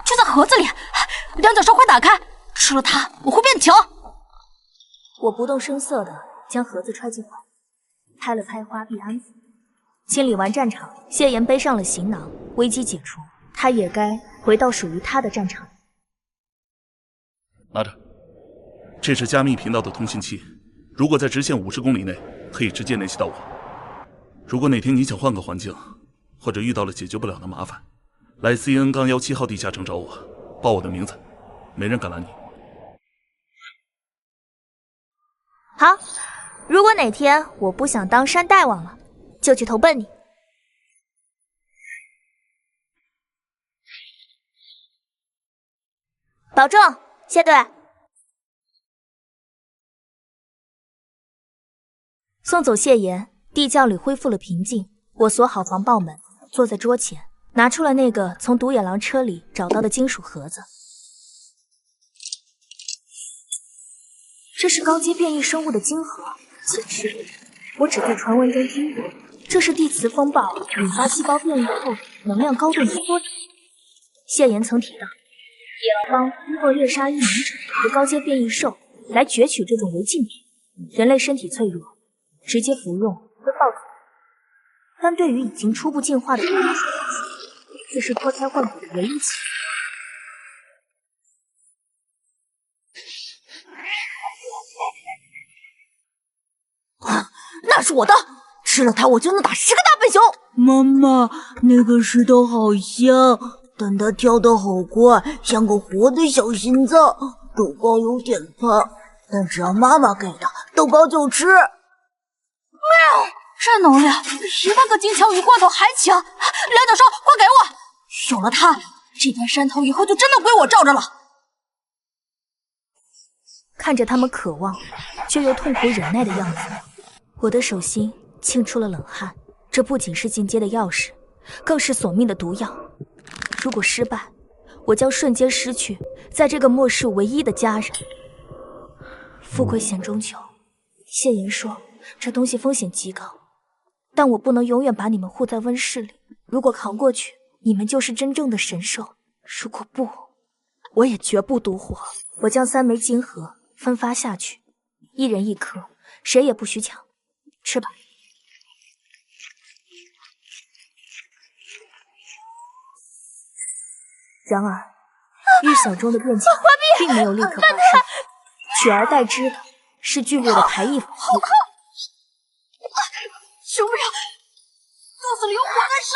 就在盒子里。两脚兽快打开，吃了它我会变强。我不动声色地将盒子揣进怀，拍了拍花臂安抚。清理完战场，谢岩背上了行囊，危机解除，他也该回到属于他的战场。拿着，这是加密频道的通信器，如果在直线50公里内，可以直接联系到我。如果哪天你想换个环境，或者遇到了解决不了的麻烦，来 CN 杠17号地下城找我，报我的名字，没人敢拦你。好，如果哪天我不想当山大王了，就去投奔你。保重，谢队。送走谢岩，地窖里恢复了平静。我锁好防爆门，坐在桌前，拿出了那个从独眼狼车里找到的金属盒子。这是高阶变异生物的晶核，简直我只在传闻中听过。这是地磁风暴引发细胞变异后能量高度的缩长。谢岩曾提到，野狼帮通过猎杀异能者和高阶变异兽来攫取这种违禁品。人类身体脆弱，直接服用会爆头，但对于已经初步进化的变异兽来说，这是脱胎换骨的唯一解。那是我的，吃了它我就能打10个大笨熊。妈妈，那个石头好香，但它跳得好快，像个活的小心脏。豆包有点怕，但只要妈妈给的，豆包就吃。喵，这能量比那个金枪鱼罐头还强！两脚兽，快给我！有了它，这片山头以后就真的归我罩着了。看着他们渴望却又痛苦忍耐的样子，我的手心沁出了冷汗。这不仅是进阶的钥匙，更是索命的毒药。如果失败，我将瞬间失去在这个末世唯一的家人。富贵险中求，谢岩说这东西风险极高，但我不能永远把你们护在温室里。如果扛过去，你们就是真正的神兽；如果不，我也绝不独活。我将3枚金核分发下去，1人1颗，谁也不许抢。吃吧。然而，预想中的变强并没有立刻发生，取而代之的是剧烈的排异反应。受不了，肚子里有火在烧。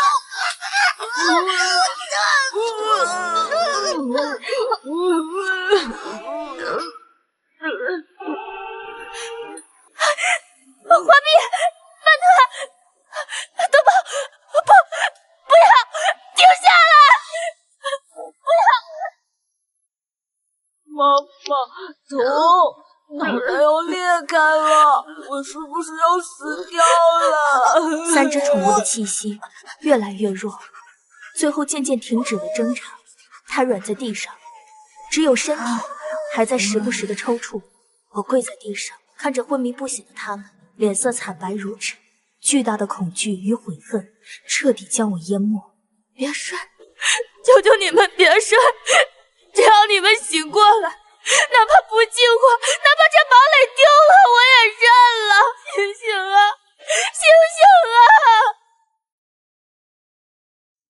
花臂，曼特，豆包，不要，停下来！妈妈，头脑袋要裂开了，我是不是要死掉了？3只宠物的气息越来越弱，最后渐渐停止了挣扎，瘫软在地上，只有身体还在时不时的抽搐。我跪在地上，看着昏迷不醒的他们，脸色惨白如纸，巨大的恐惧与悔恨彻底将我淹没。别睡，求求你们别睡，只要你们醒过来，哪怕不进化，哪怕这堡垒丢了，我也认了。醒醒啊，醒醒啊！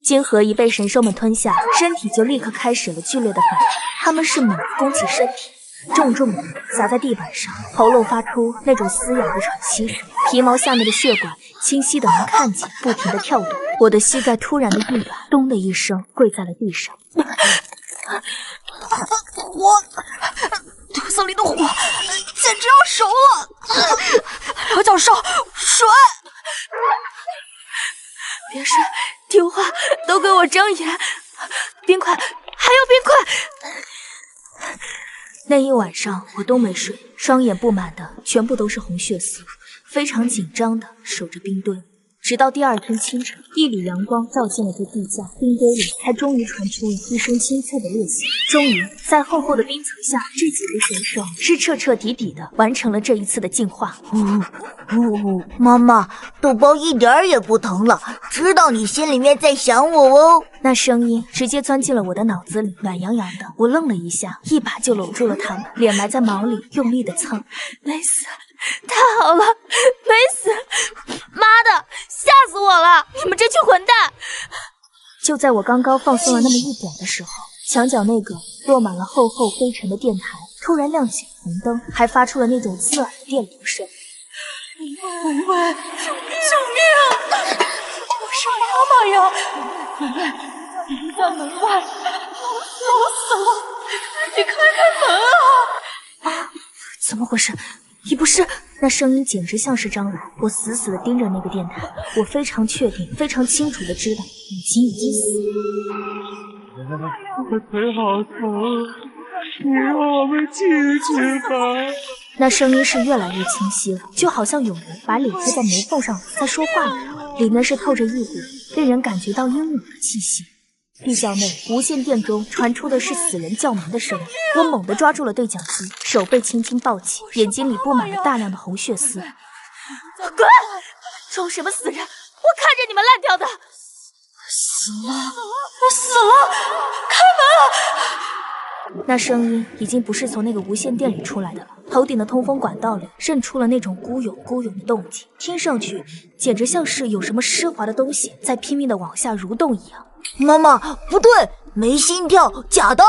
金河一被神兽们吞下，身体就立刻开始了剧烈的反应。他们是猛地弓起身体，重重的砸在地板上，喉咙发出那种嘶哑的喘息声，皮毛下面的血管清晰的能看见，不停的跳动。我的膝盖突然的一软，咚的一声跪在了地上。肚子里的火简直要熟了！刘教授，水！别睡，听话，都给我睁眼！冰块，还有冰块！那一晚上我都没睡，双眼布满的全部都是红血丝，非常紧张的守着冰墩。直到第二天清晨，一缕阳光照进了这地窖，冰堆里才终于传出了一声清脆的裂响。终于，在厚厚的冰层下，这几个选手是彻彻底底的完成了这一次的进化。妈妈，豆包一点儿也不疼了，知道你心里面在想我哦。那声音直接钻进了我的脑子里，暖洋洋的。我愣了一下，一把就搂住了他们，脸埋在毛里，用力的蹭。没死，太好了，没死！妈的，吓死我了！你们这群混蛋！就在我刚刚放松了那么一点的时候，墙角那个落满了厚厚灰尘的电台突然亮起红灯，还发出了那种刺耳的电流声。门外，救命啊！我是妈妈呀！门外，你在门外，我死了！你开门啊！怎么回事？你不是？那声音简直像是蟑螂。我死死地盯着那个电台，我非常确定、非常清楚地知道，雨晴已经死了。我腿好疼，你让我们进去吧。那声音是越来越清晰了，就好像有人把脸贴在门缝上在说话一样，里面是透着一股令人感觉到阴冷的气息。地窖内无线电中传出的是死人叫门的声音，我猛地抓住了对讲机，手被轻轻抱起，眼睛里布满了大量的红血丝。滚！装什么死人？我看着你们烂掉的！死了！我死了！开门！那声音已经不是从那个无线电里出来的了，头顶的通风管道里渗出了那种咕涌咕涌的动静，听上去简直像是有什么湿滑的东西在拼命的往下蠕动一样。妈妈，不对，没心跳，假的。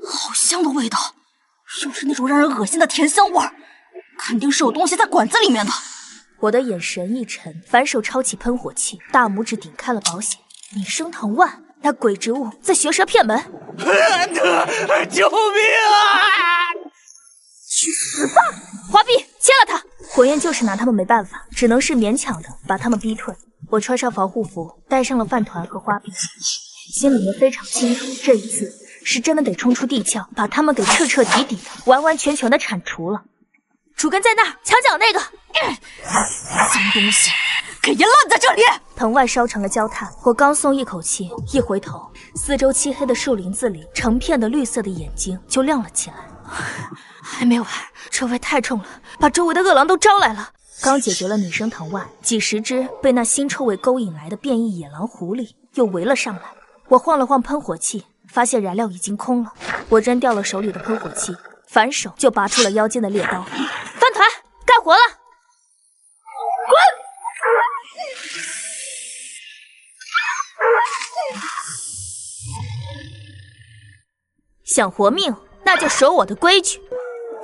好香的味道，又是那种让人恶心的甜香味儿，肯定是有东西在管子里面的。我的眼神一沉，反手抄起喷火器，大拇指顶开了保险。你生藤万，那鬼植物在学蛇骗门！救命啊！去死吧！华碧，切了他！火焰就是拿他们没办法，只能是勉强的把他们逼退。我穿上防护服，带上了饭团和花碧，心里面非常清楚，这一次是真的得冲出地窖，把他们给彻彻底底的、完完全全的铲除了。主根在那儿，墙角那个脏东西，给爷烂在这里！藤蔓烧成了焦炭，我刚松一口气，一回头，四周漆黑的树林子里，成片的绿色的眼睛就亮了起来。还没完，这味太重了，把周围的恶狼都招来了。刚解决了女生藤蔓，几十只被那腥臭味勾引来的变异野狼狐狸又围了上来。我晃了晃喷火器，发现燃料已经空了。我扔掉了手里的喷火器，反手就拔出了腰间的猎刀。饭团，干活了！滚！想活命，那就守我的规矩。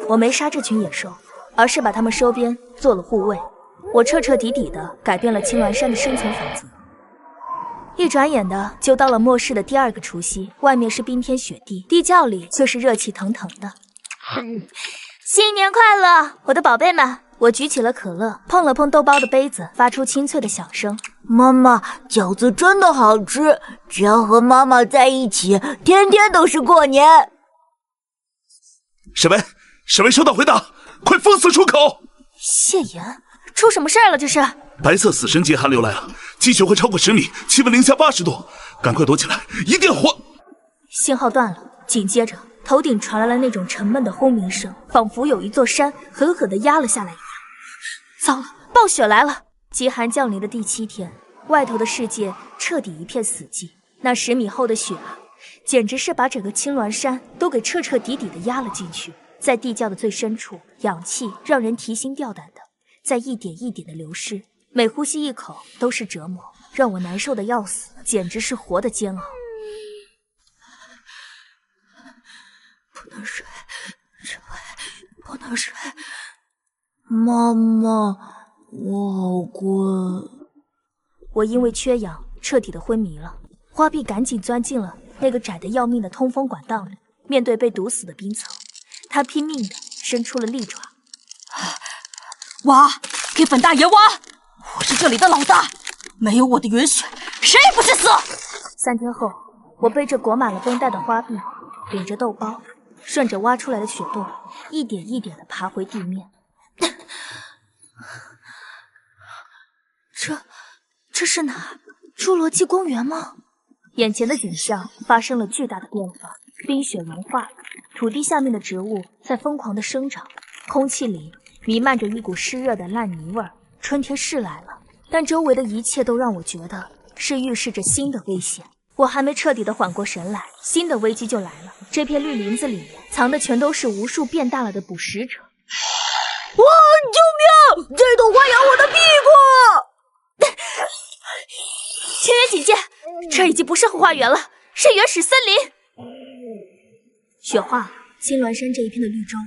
我没杀这群野兽，而是把它们收编做了护卫。我彻彻底底的改变了青鸾山的生存法则。一转眼的就到了末世的第二个除夕，外面是冰天雪地，地窖里却是热气腾腾的。新年快乐，我的宝贝们！我举起了可乐，碰了碰豆包的杯子，发出清脆的响声。妈妈，饺子真的好吃，只要和妈妈在一起，天天都是过年。审问收到回答，快封死出口！谢言，出什么事儿了？这是白色死神节寒流来了，积雪会超过10米，气温零下80度，赶快躲起来，一定活！信号断了，紧接着头顶传来了那种沉闷的轰鸣声，仿佛有一座山狠狠地压了下来一样。糟了，暴雪来了！极寒降临的第7天，外头的世界彻底一片死寂。那10米厚的雪啊，简直是把整个青鸾山都给彻彻底底的压了进去。在地窖的最深处，氧气让人提心吊胆的在一点一点的流失，每呼吸一口都是折磨，让我难受的要死，简直是活的煎熬。不能睡，这会凉水。妈妈，我好困。我因为缺氧彻底的昏迷了。花臂赶紧钻进了那个窄得要命的通风管道里，面对被堵死的冰层，他拼命的伸出了利爪。挖，给本大爷挖！我是这里的老大，没有我的允许，谁也不许死！3天后，我背着裹满了绷带的花臂，顶着豆包，顺着挖出来的雪洞，一点一点的爬回地面。这是哪？侏罗纪公园吗？眼前的景象发生了巨大的变化，冰雪融化了，土地下面的植物在疯狂的生长，空气里弥漫着一股湿热的烂泥味儿。春天是来了，但周围的一切都让我觉得是预示着新的危险。我还没彻底的缓过神来，新的危机就来了。这片绿林子里面藏的全都是无数变大了的捕食者。哇！救命！这朵花咬我的屁股！全员警戒，这已经不是后花园了，是原始森林。雪化，青鸾山这一片的绿洲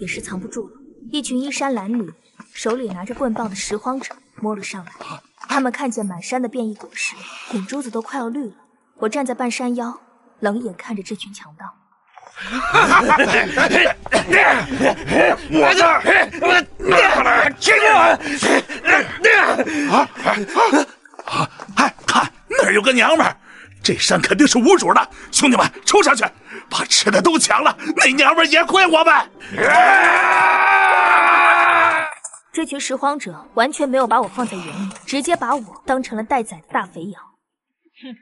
也是藏不住了。一群衣衫褴褛、手里拿着棍棒的拾荒者摸了上来。他们看见满山的变异果实，眼珠子都快要绿了。我站在半山腰，冷眼看着这群强盗。我这儿，看那儿有个娘们儿，这山肯定是无主的，兄弟们冲上去，把吃的都抢了，那娘们儿也亏我们。这群拾荒者完全没有把我放在眼里，直接把我当成了待宰的大肥羊。哼，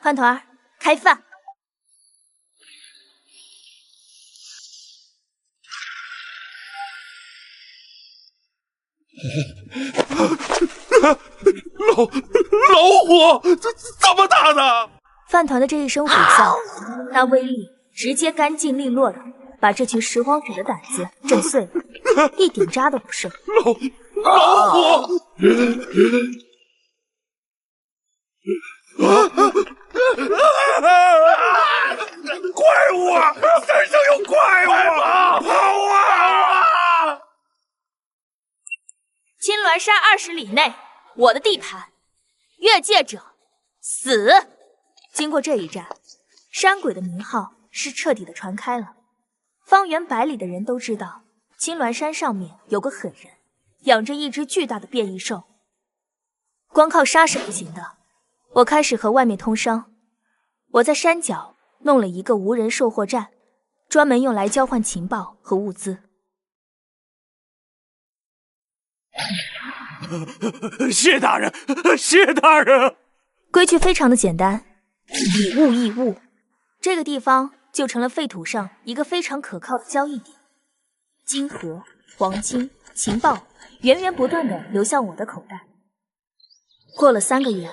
饭团儿开饭。老虎，这么大呢？饭团的这一声虎啸，那威力直接干净利落的把这群拾荒者的胆子震碎了，一点渣都不剩。老虎！怪物！山上有怪物！跑啊！青鸾山20里内，我的地盘，越界者死！经过这一战，山鬼的名号是彻底的传开了。方圆100里的人都知道，青鸾山上面有个狠人，养着一只巨大的变异兽。光靠杀是不行的，我开始和外面通商。我在山脚弄了一个无人售货站，专门用来交换情报和物资。谢大人，谢大人。规矩非常的简单，以物易物。这个地方就成了废土上一个非常可靠的交易点。金盒、黄金、情报源源不断的流向我的口袋。过了3个月，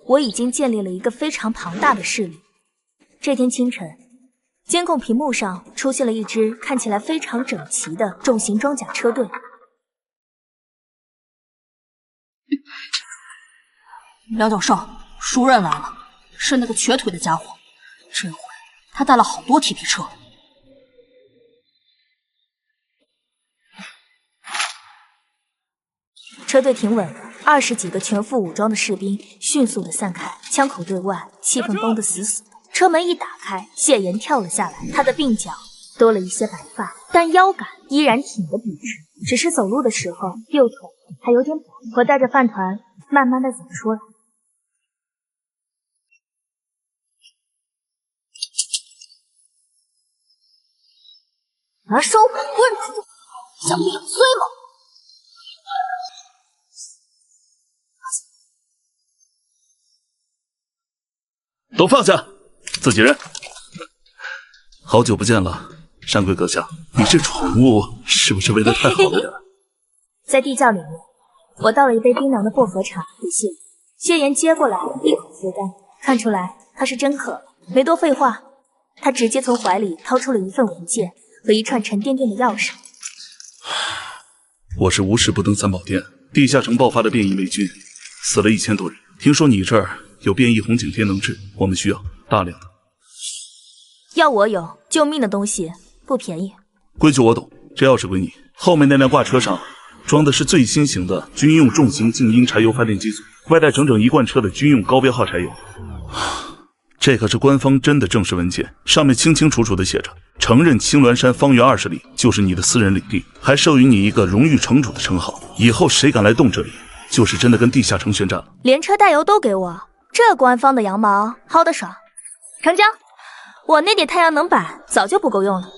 我已经建立了一个非常庞大的势力。这天清晨，监控屏幕上出现了一支看起来非常整齐的重型装甲车队。梁教授，熟人来了，是那个瘸腿的家伙。这回他带了好多铁皮车。车队停稳了，20几个全副武装的士兵迅速的散开，枪口对外，气氛绷得死死的。车门一打开，谢岩跳了下来，他的鬓角多了一些白发，但腰杆依然挺得笔直，只是走路的时候右腿还有点跛。我带着饭团慢慢的走出来。拿手棍子，想顶罪吗？都放下，自己人。好久不见了，山鬼阁下，你这宠物是不是喂得太好了点？在地窖里面，我倒了一杯冰凉的薄荷茶给谢岩。谢岩接过来，一口服干，看出来他是真渴了。没多废话，他直接从怀里掏出了一份文件和一串沉甸甸的钥匙。我是无事不登三宝殿，地下城爆发的变异霉菌，死了1000多人。听说你这儿有变异红景天能治，我们需要大量的。要我有救命的东西不便宜。规矩我懂，这钥匙归你。后面那辆挂车上装的是最新型的军用重型静音柴油发电机组，外带整整1罐车的军用高标号柴油。这可是官方真的正式文件，上面清清楚楚的写着，承认青鸾山方圆20里就是你的私人领地，还授予你一个荣誉城主的称号。以后谁敢来动这里，就是真的跟地下城宣战了。连车带油都给我，这官方的羊毛薅得爽。成交，我那点太阳能板早就不够用了。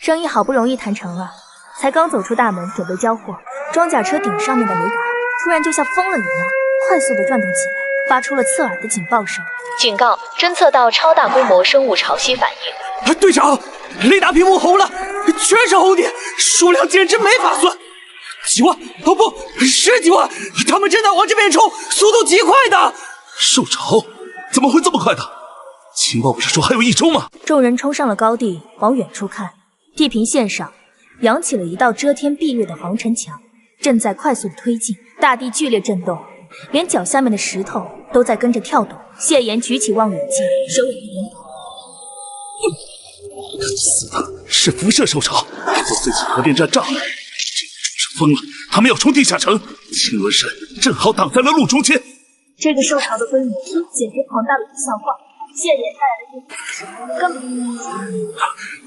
生意好不容易谈成了，才刚走出大门准备交货，装甲车顶上面的雷达突然就像疯了一样，快速的转动起来，发出了刺耳的警报声。警告，侦测到超大规模生物潮汐反应。队长，雷达屏幕红了，全是红点，数量简直没法算。几万，哦不，10几万，他们正在往这边冲，速度极快的。受潮？怎么会这么快的？情报不是说还有1周吗？众人冲上了高地，往远处看，地平线上扬起了一道遮天蔽日的黄尘墙，正在快速推进，大地剧烈震动，连脚下面的石头都在跟着跳动。谢岩举起望远镜，手眼连头。死的是辐射受潮，做最近核电站炸了，这个畜生疯了，他们要冲地下城，青鸾山正好挡在了路中间。这个受潮的规模简直庞大的不像话，谢岩带来的电磁时根本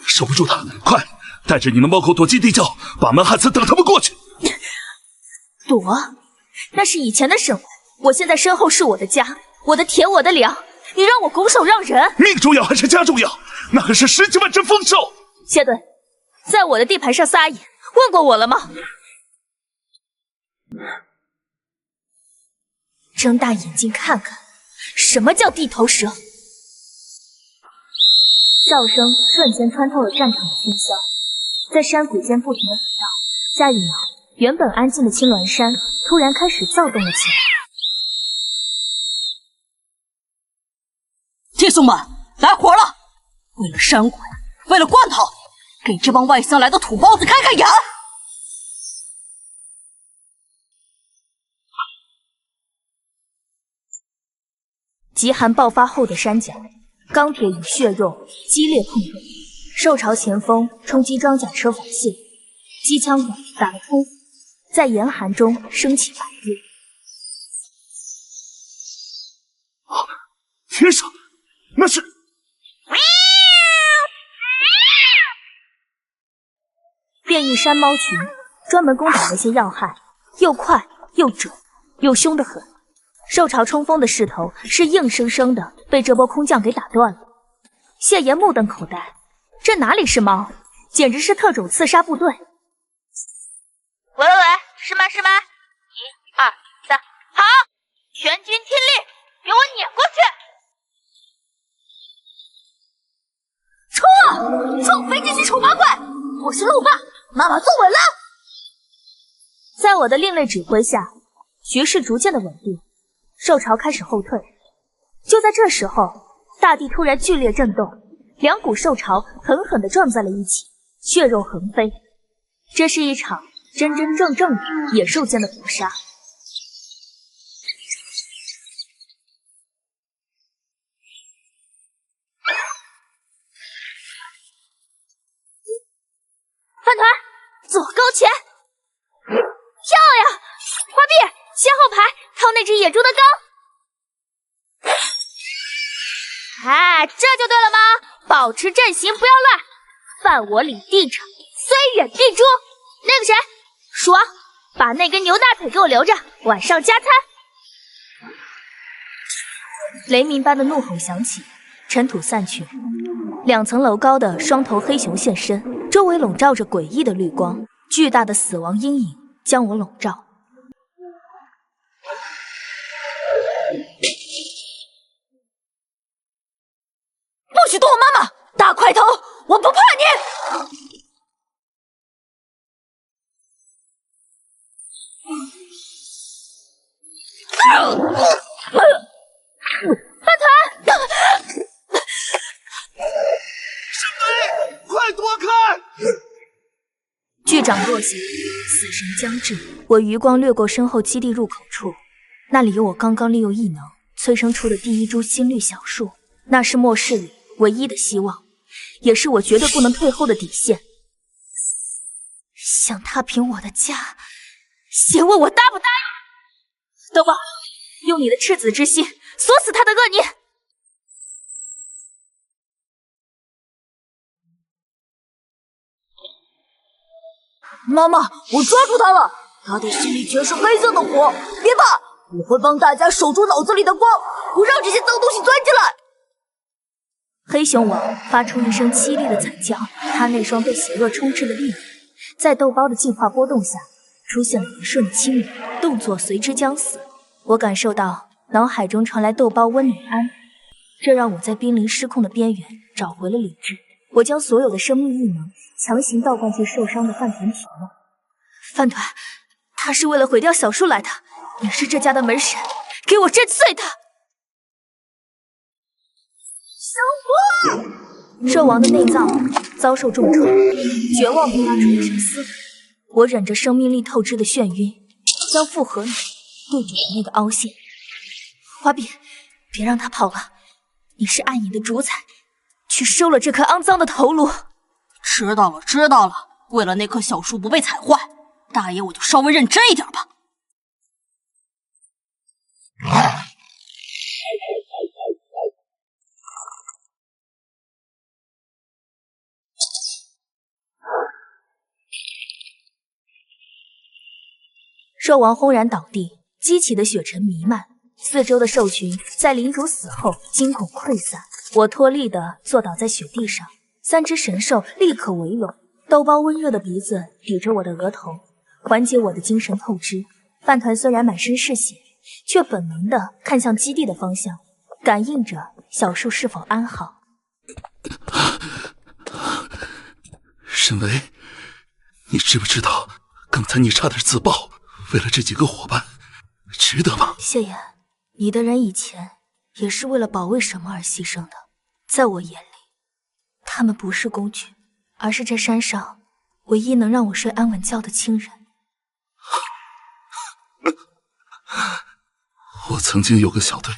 守不住他，快带着你的猫口躲进地窖，把门焊死，等他们过去。躲？那是以前的生活，我现在身后是我的家，我的田，我的粮，你让我拱手让人？命重要还是家重要？那可是10几万只丰收。谢顿，在我的地盘上撒野，问过我了吗？睁大眼睛看看，什么叫地头蛇？哨声瞬间穿透了战场的喧嚣，在山谷间不停的回绕。下一秒，原本安静的青鸾山突然开始躁动了起来。弟兄们，来活了！为了山鬼，为了罐头，给这帮外乡来的土包子开开眼！极寒爆发后的山脚，钢铁与血肉激烈碰撞，受潮前锋冲击装甲车反卸，机枪管打了通，在严寒中升起白烟。天上，那是变异山猫群，专门攻打那些要害，又快又准，又凶得很。受潮冲锋的势头是硬生生的被这波空降给打断了。谢岩目瞪口呆，这哪里是猫，简直是特种刺杀部队。喂，是吗？1、2、3，好，全军听令，给我撵过去！冲！撞飞这些丑八怪！我是路霸，妈妈坐稳了。在我的另类指挥下，局势逐渐的稳定。受潮开始后退，就在这时候，大地突然剧烈震动，2股受潮狠狠地撞在了一起，血肉横飞。这是一场真真正正的野兽间的搏杀。饭团，左高前，漂亮！花臂，先后排，掏那只野猪的缸。哎，这就对了吗？保持阵型，不要乱。犯我李地场，虽远必诛。那个谁，鼠王，把那根牛大腿给我留着，晚上加餐。雷鸣般的怒吼响起，尘土散去，2层楼高的双头黑熊现身，周围笼罩着诡异的绿光，巨大的死亡阴影将我笼罩。不许动我妈妈！大块头，我不怕你！饭团！沈飞，快躲开！巨掌落下，死神将至。我余光掠过身后基地入口处，那里有我刚刚利用异能催生出的第1株心绿小树，那是末世里唯一的希望，也是我绝对不能退后的底线。想踏平我的家，先问我答不答应？豆包，用你的赤子之心锁死他的恶念。妈妈，我抓住他了，他的心里全是黑色的火。别怕，我会帮大家守住脑子里的光，不让这些脏东西钻进来。黑熊王发出一声凄厉的惨叫，他那双被邪恶充斥的利眼，在豆包的进化波动下，出现了一瞬的清明，动作随之将死。我感受到脑海中传来豆包温暖安慰，这让我在濒临失控的边缘找回了理智。我将所有的生命异能强行倒灌进受伤的饭团体内。饭团，他是为了毁掉小树来的，你是这家的门神，给我震碎他！兽王的内脏遭受重创，绝望地发出一声嘶吼。我忍着生命力透支的眩晕，将复合脑对准了那个凹陷。花臂，别让他跑了，你是暗影的主宰，去收了这颗肮脏的头颅。知道了，知道了。为了那棵小树不被踩坏，大爷我就稍微认真一点吧。兽王轰然倒地，激起的血尘弥漫，四周的兽群在领主死后惊恐溃散。我脱力地坐倒在雪地上，三只神兽立刻围拢，豆包温热的鼻子抵着我的额头，缓解我的精神透支。饭团虽然满身是血，却本能地看向基地的方向，感应着小树是否安好。沈维，你知不知道刚才你差点自爆，为了这几个伙伴，值得吗？谢言，你的人以前也是为了保卫什么而牺牲的，在我眼里，他们不是工具，而是这山上唯一能让我睡安稳觉的亲人。我曾经有个小队，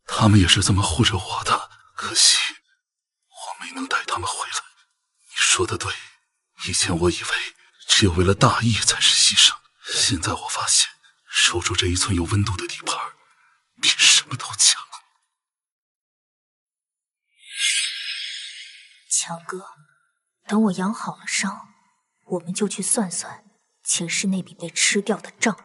他们也是这么护着我的，可惜我没能带他们回来。你说的对，以前我以为只有为了大义才是牺牲，现在我发现守住这一寸有温度的地盘比什么都强。强哥，等我养好了伤，我们就去算算前世那笔被吃掉的账。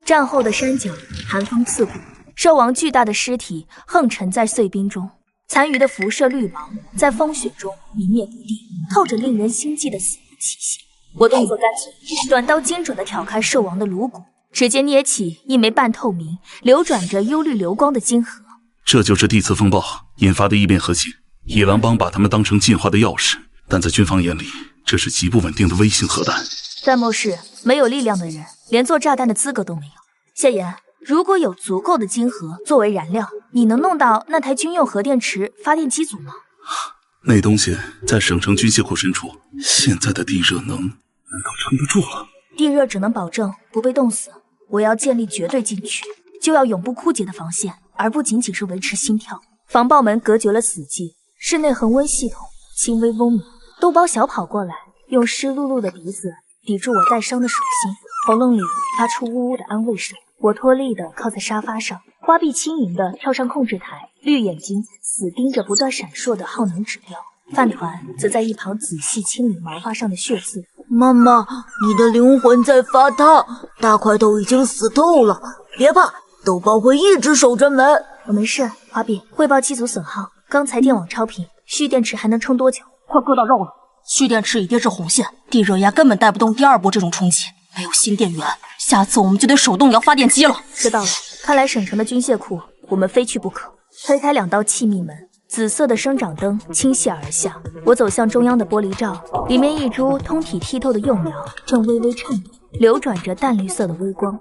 战后的山脚寒风刺骨，兽王巨大的尸体横沉在碎冰中，残余的辐射绿芒在风雪中明灭不定，透着令人心悸的死亡气息。我动作干脆，短刀精准地挑开兽王的颅骨，指尖捏起一枚半透明、流转着幽绿流光的晶核。这就是地磁风暴引发的异变核心。野狼帮把他们当成进化的钥匙，但在军方眼里，这是极不稳定的微型核弹。在末世，没有力量的人连做炸弹的资格都没有。谢言，如果有足够的晶核作为燃料，你能弄到那台军用核电池发电机组吗？那东西在省城军械库深处，现在的地热难道撑得住了？地热只能保证不被冻死，我要建立绝对禁区，就要永不枯竭的防线，而不仅仅是维持心跳。防爆门隔绝了死寂，室内恒温系统轻微嗡鸣。豆包小跑过来，用湿漉漉的鼻子抵住我带伤的手心，喉咙里发出呜呜的安慰声。我脱力地靠在沙发上，花臂轻盈地跳上控制台，绿眼睛死盯着不断闪烁的耗能指标。饭团则在一旁仔细清理毛发上的血渍。妈妈，你的灵魂在发烫，大块头已经死透了，别怕，豆包会一直守着门。我没事。花臂汇报机组损耗，刚才电网超频，蓄电池还能撑多久？快硌到肉了，蓄电池已跌至红线，地热压根本带不动第二波这种冲击，没有新电源，下次我们就得手动摇发电机了。知道了，看来省城的军械库我们非去不可。推开2道气密门，紫色的生长灯倾泻而下，我走向中央的玻璃罩，里面一株通体剔透的幼苗正微微颤抖，流转着淡绿色的微光。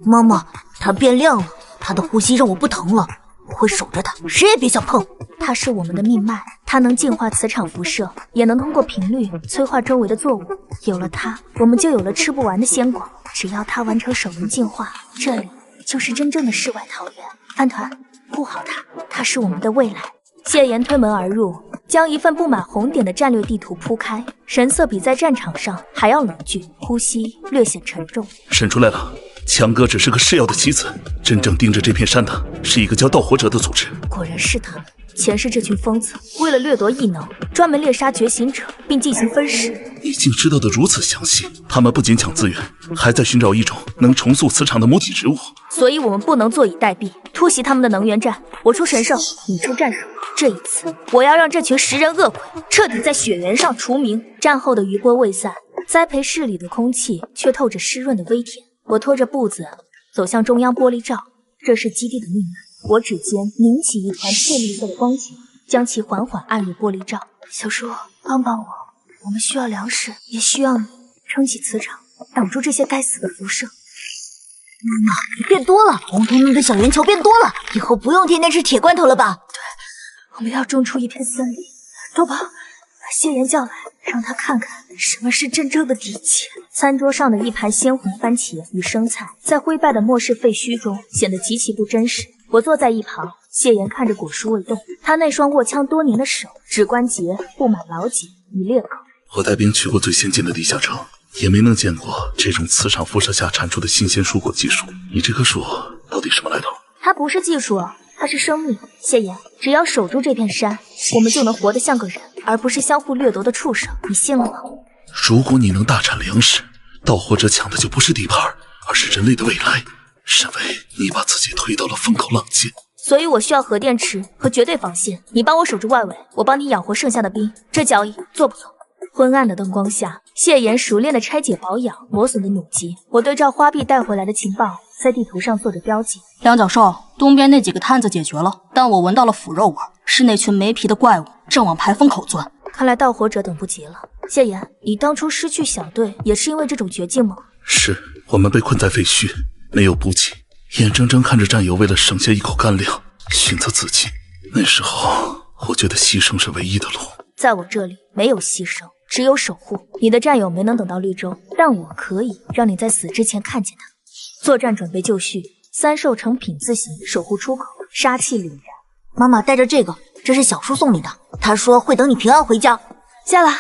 妈妈，它变亮了，它的呼吸让我不疼了，我会守着它，谁也别想碰。它是我们的命脉，它能净化磁场辐射，也能通过频率催化周围的作物。有了它，我们就有了吃不完的鲜果。只要它完成首轮进化，这里就是真正的世外桃源。饭团，护好它，它是我们的未来。谢岩推门而入，将一份布满红点的战略地图铺开，神色比在战场上还要冷峻，呼吸略显沉重。审出来了，强哥只是个吃药的棋子，真正盯着这片山的是一个叫盗火者的组织。果然是他们。前世这群疯子为了掠夺异能，专门猎杀觉醒者，并进行分食。你竟知道的如此详细，他们不仅抢资源，还在寻找一种能重塑磁场的母体植物。所以我们不能坐以待毙，突袭他们的能源站。我出神兽，你出战术。这一次，我要让这群食人恶鬼彻底在血缘上除名。战后的余波未散，栽培室里的空气却透着湿润的微甜。我拖着步子走向中央玻璃罩，这是基地的命脉。我指尖拧起一团翠绿色的光球，将其缓缓按入玻璃罩。小叔，帮帮我，我们需要粮食，也需要你撑起磁场，挡住这些该死的辐射。妈妈，你变多了，红彤彤的小圆球变多了，以后不用天天吃铁罐头了吧？对，我们要种出一片森林。多宝，把谢岩叫来，让他看看什么是真正的底气。餐桌上的一盘鲜红番茄与生菜，在灰败的末世废墟中显得极其不真实。我坐在一旁，谢岩看着果蔬未动，他那双握枪多年的手，指关节布满老茧与裂口。我带兵去过最先进的地下城，也没能见过这种磁场辐射下产出的新鲜蔬果技术。你这棵树到底什么来头？它不是技术，它是生命。谢岩，只要守住这片山，我们就能活得像个人，而不是相互掠夺的畜生。你信了吗？如果你能大产粮食，盗火者抢的就不是地盘，而是人类的未来。沈巍，你把自己推到了风口浪尖，所以我需要核电池和绝对防线。你帮我守住外围，我帮你养活剩下的兵。这交易做不做？昏暗的灯光下，谢岩熟练地拆解保养磨损的弩机。我对照花臂带回来的情报，在地图上做着标记。梁教授，东边那几个摊子解决了，但我闻到了腐肉味，是那群没皮的怪物正往排风口钻。看来盗火者等不及了。谢岩，你当初失去小队也是因为这种绝境吗？是，我们被困在废墟，没有补给，眼睁睁看着战友为了省下一口干粮选择自尽。那时候我觉得牺牲是唯一的路。在我这里没有牺牲，只有守护。你的战友没能等到绿洲，但我可以让你在死之前看见他。作战准备就绪，三兽呈品字形守护出口，杀气凛然。妈妈带着这个，这是小叔送你的，他说会等你平安回家。下了，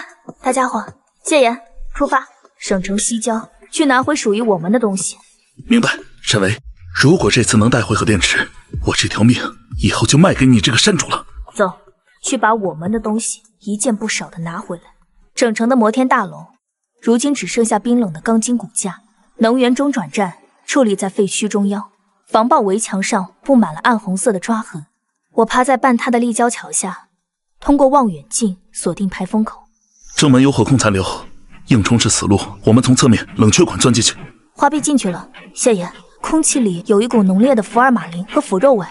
大家伙，谢岩，出发，省城西郊，去拿回属于我们的东西。明白，沈巍，如果这次能带回核电池，我这条命以后就卖给你这个山主了。走，去把我们的东西一件不少的拿回来。整城的摩天大楼，如今只剩下冰冷的钢筋骨架。能源中转站矗立在废墟中央，防爆围墙上布满了暗红色的抓痕。我趴在半塌的立交桥下，通过望远镜锁定排风口。正门有火控残留，硬冲是死路，我们从侧面冷却管钻进去。花臂进去了。谢岩，空气里有一股浓烈的福尔马林和腐肉味。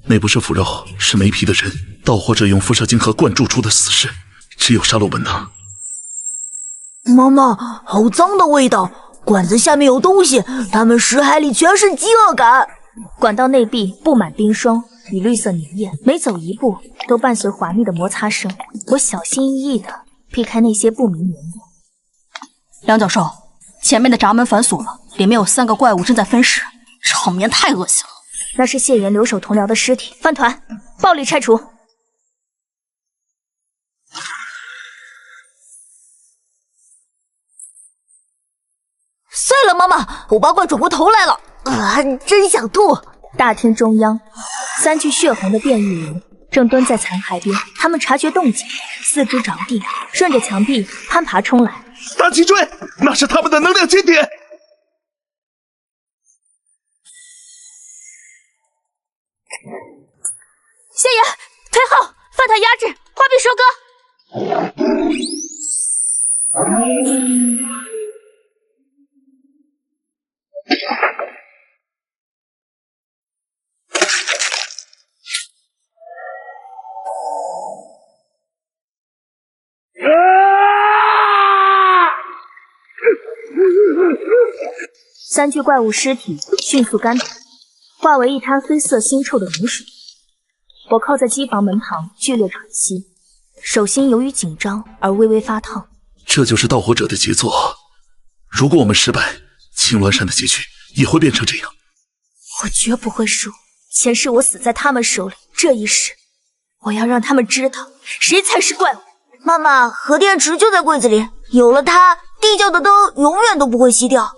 那不是腐肉，是没皮的人，盗火者用辐射晶核灌注出的死尸，只有杀戮本能。妈妈，好脏的味道，管子下面有东西，他们识海里全是饥饿感。管道内壁布满冰霜与绿色粘液，每走一步都伴随滑腻的摩擦声。我小心翼翼地避开那些不明粘液。梁教授，前面的闸门反锁了，里面有3个怪物正在分食，场面太恶心了。那是谢岩留守同僚的尸体，翻团，暴力拆除。碎了，妈妈，5-8怪转过头来了，真想吐。大厅中央，3具血红的变异人正蹲在残骸边，他们察觉动静，四肢着地，顺着墙壁攀爬冲来。大脊椎，那是他们的能量接点。谢岩，退后，犯他压制，花臂收割。3具怪物尸体迅速干瘪，化为一滩黑色腥臭的脓水。我靠在机房门旁，剧烈喘息，手心由于紧张而微微发烫。这就是盗火者的杰作。如果我们失败，青鸾山的结局也会变成这样。我绝不会输，前世我死在他们手里，这一世我要让他们知道谁才是怪物。妈妈，核电池就在柜子里，有了它，地窖的灯永远都不会熄掉。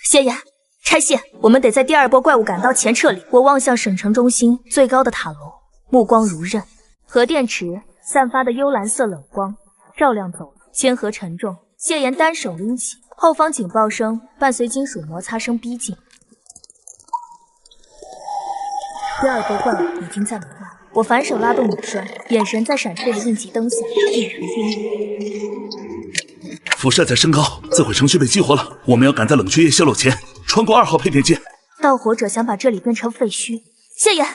谢言，拆线，我们得在第二波怪物赶到前撤离。我望向省城中心最高的塔楼，目光如刃，核电池散发的幽蓝色冷光照亮走廊，铅盒沉重，谢言单手拎起，后方警报声伴随金属摩擦声逼近。第二波怪物已经在门外，我反手拉动女栓，眼神在闪退的应急灯下变成冰雨。辐射在升高，自毁程序被激活了，我们要赶在冷却液泄漏前穿过2号配电间。盗火者想把这里变成废墟。谢言，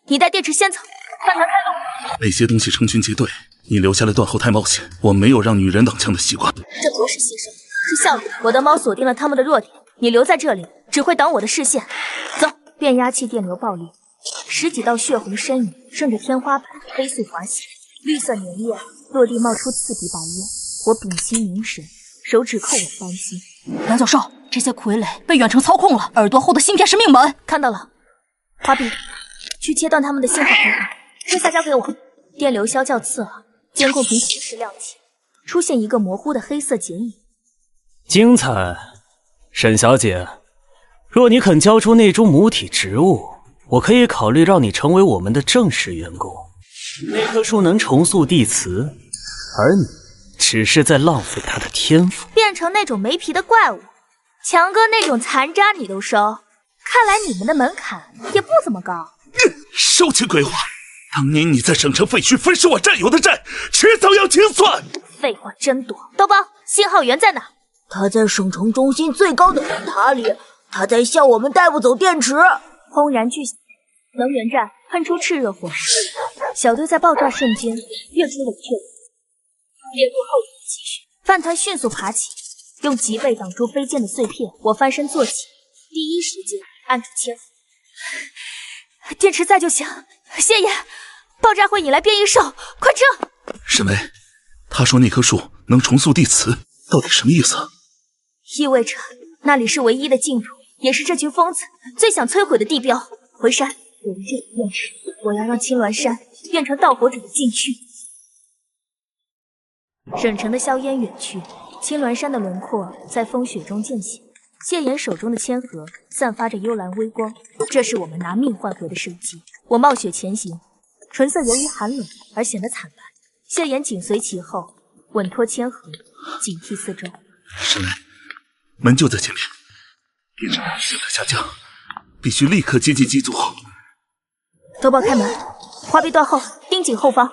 你带电池先走，饭团开路。那些东西成群结队，你留下来断后太冒险，我没有让女人挡枪的习惯。这不是牺牲，是效率。我的猫锁定了他们的弱点，你留在这里只会挡我的视线。走，变压器电流爆裂，10几道血红身影顺着天花板飞速滑行，绿色粘液落地冒出刺鼻白烟。我屏息凝神，手指扣稳扳机。梁教授，这些傀儡被远程操控了，耳朵后的芯片是命门。看到了，花臂，去切断他们的信号平衡。这下交给我。电流消较刺耳，监控屏同时亮起，出现一个模糊的黑色剪影。精彩，沈小姐，若你肯交出那株母体植物，我可以考虑让你成为我们的正式员工。那棵树能重塑地磁，而你只是在浪费它的天赋。变成那种没皮的怪物，强哥那种残渣你都收，看来你们的门槛也不怎么高。收起鬼话！当年你在省城废墟分食我战友的债，迟早要清算。废话真多。豆包，信号源在哪？他在省城中心最高的灯塔里，他在笑我们带不走电池。轰然巨响，能源站喷出炽热火势，小队在爆炸瞬间跃出冷却掩护后者继续。饭团迅速爬起，用脊背挡住飞溅的碎片。我翻身坐起，第一时间按住铅盒。电池在就行。谢爷，爆炸会引来变异兽，快撤！沈巍，他说那棵树能重塑地磁，到底什么意思？意味着那里是唯一的净土，也是这群疯子最想摧毁的地标。回山，有了这个电池，我要让青鸾山变成盗火者的禁区。省城的硝烟远去，青鸾山的轮廓在风雪中渐显。谢言手中的铅盒散发着幽蓝微光，这是我们拿命换回的生机。我冒雪前行，唇色由于寒冷而显得惨白。谢言紧随其后，稳托铅盒，警惕四周。沈巍，门就在前面，电池现在下降，必须立刻接近机组。豆包开门，花臂断后，盯紧后方。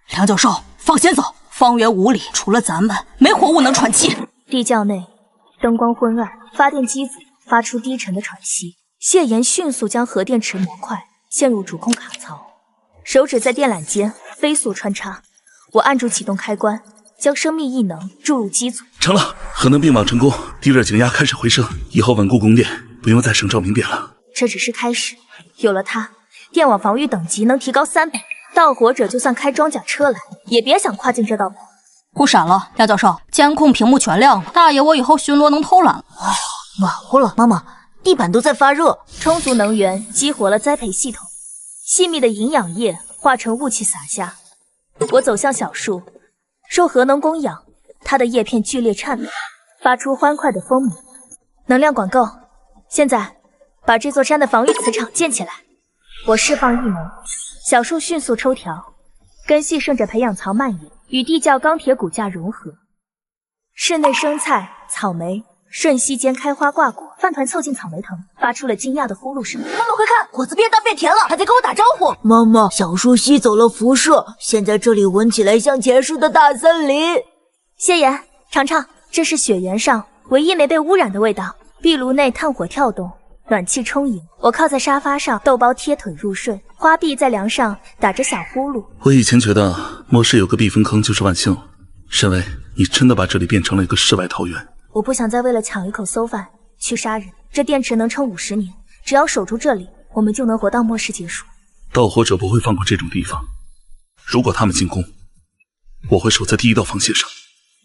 梁教授，放心走，方圆5里除了咱们，没活物能喘气。地窖内灯光昏暗，发电机组发出低沉的喘息。谢言迅速将核电池模块嵌入主控卡槽，手指在电缆间飞速穿插。我按住启动开关，将生命异能注入机组。成了，核能并网成功，地热井压开始回升，以后稳固供电，不用再省照明电了。这只是开始，有了它，电网防御等级能提高3倍。盗火者就算开装甲车来，也别想跨进这道门。不闪了，廖教授，监控屏幕全亮了，大爷我以后巡逻能偷懒了。暖和了，妈妈，地板都在发热。充足能源激活了栽培系统，细密的营养液化成雾气洒下。我走向小树，受核能供养，它的叶片剧烈颤抖，发出欢快的风鸣。能量管够，现在把这座山的防御磁场建起来。我释放异能，小树迅速抽条，根系顺着培养槽蔓延，与地窖钢铁骨架融合。室内生菜、草莓瞬息间开花挂果，饭团凑近草莓藤，发出了惊讶的呼噜声。妈妈快看，果子变大变甜了，还在跟我打招呼。妈妈，小树吸走了辐射，现在这里闻起来像前世的大森林。谢言，尝尝，这是雪原上唯一没被污染的味道。壁炉内炭火跳动，暖气充盈。我靠在沙发上，豆包贴腿入睡，花臂在梁上打着小呼噜。我以前觉得末世有个避风坑就是万幸了，沈巍，你真的把这里变成了一个世外桃源。我不想再为了抢一口馊饭去杀人。这电池能撑50年，只要守住这里，我们就能活到末世结束。盗火者不会放过这种地方，如果他们进攻，我会守在第一道防线上。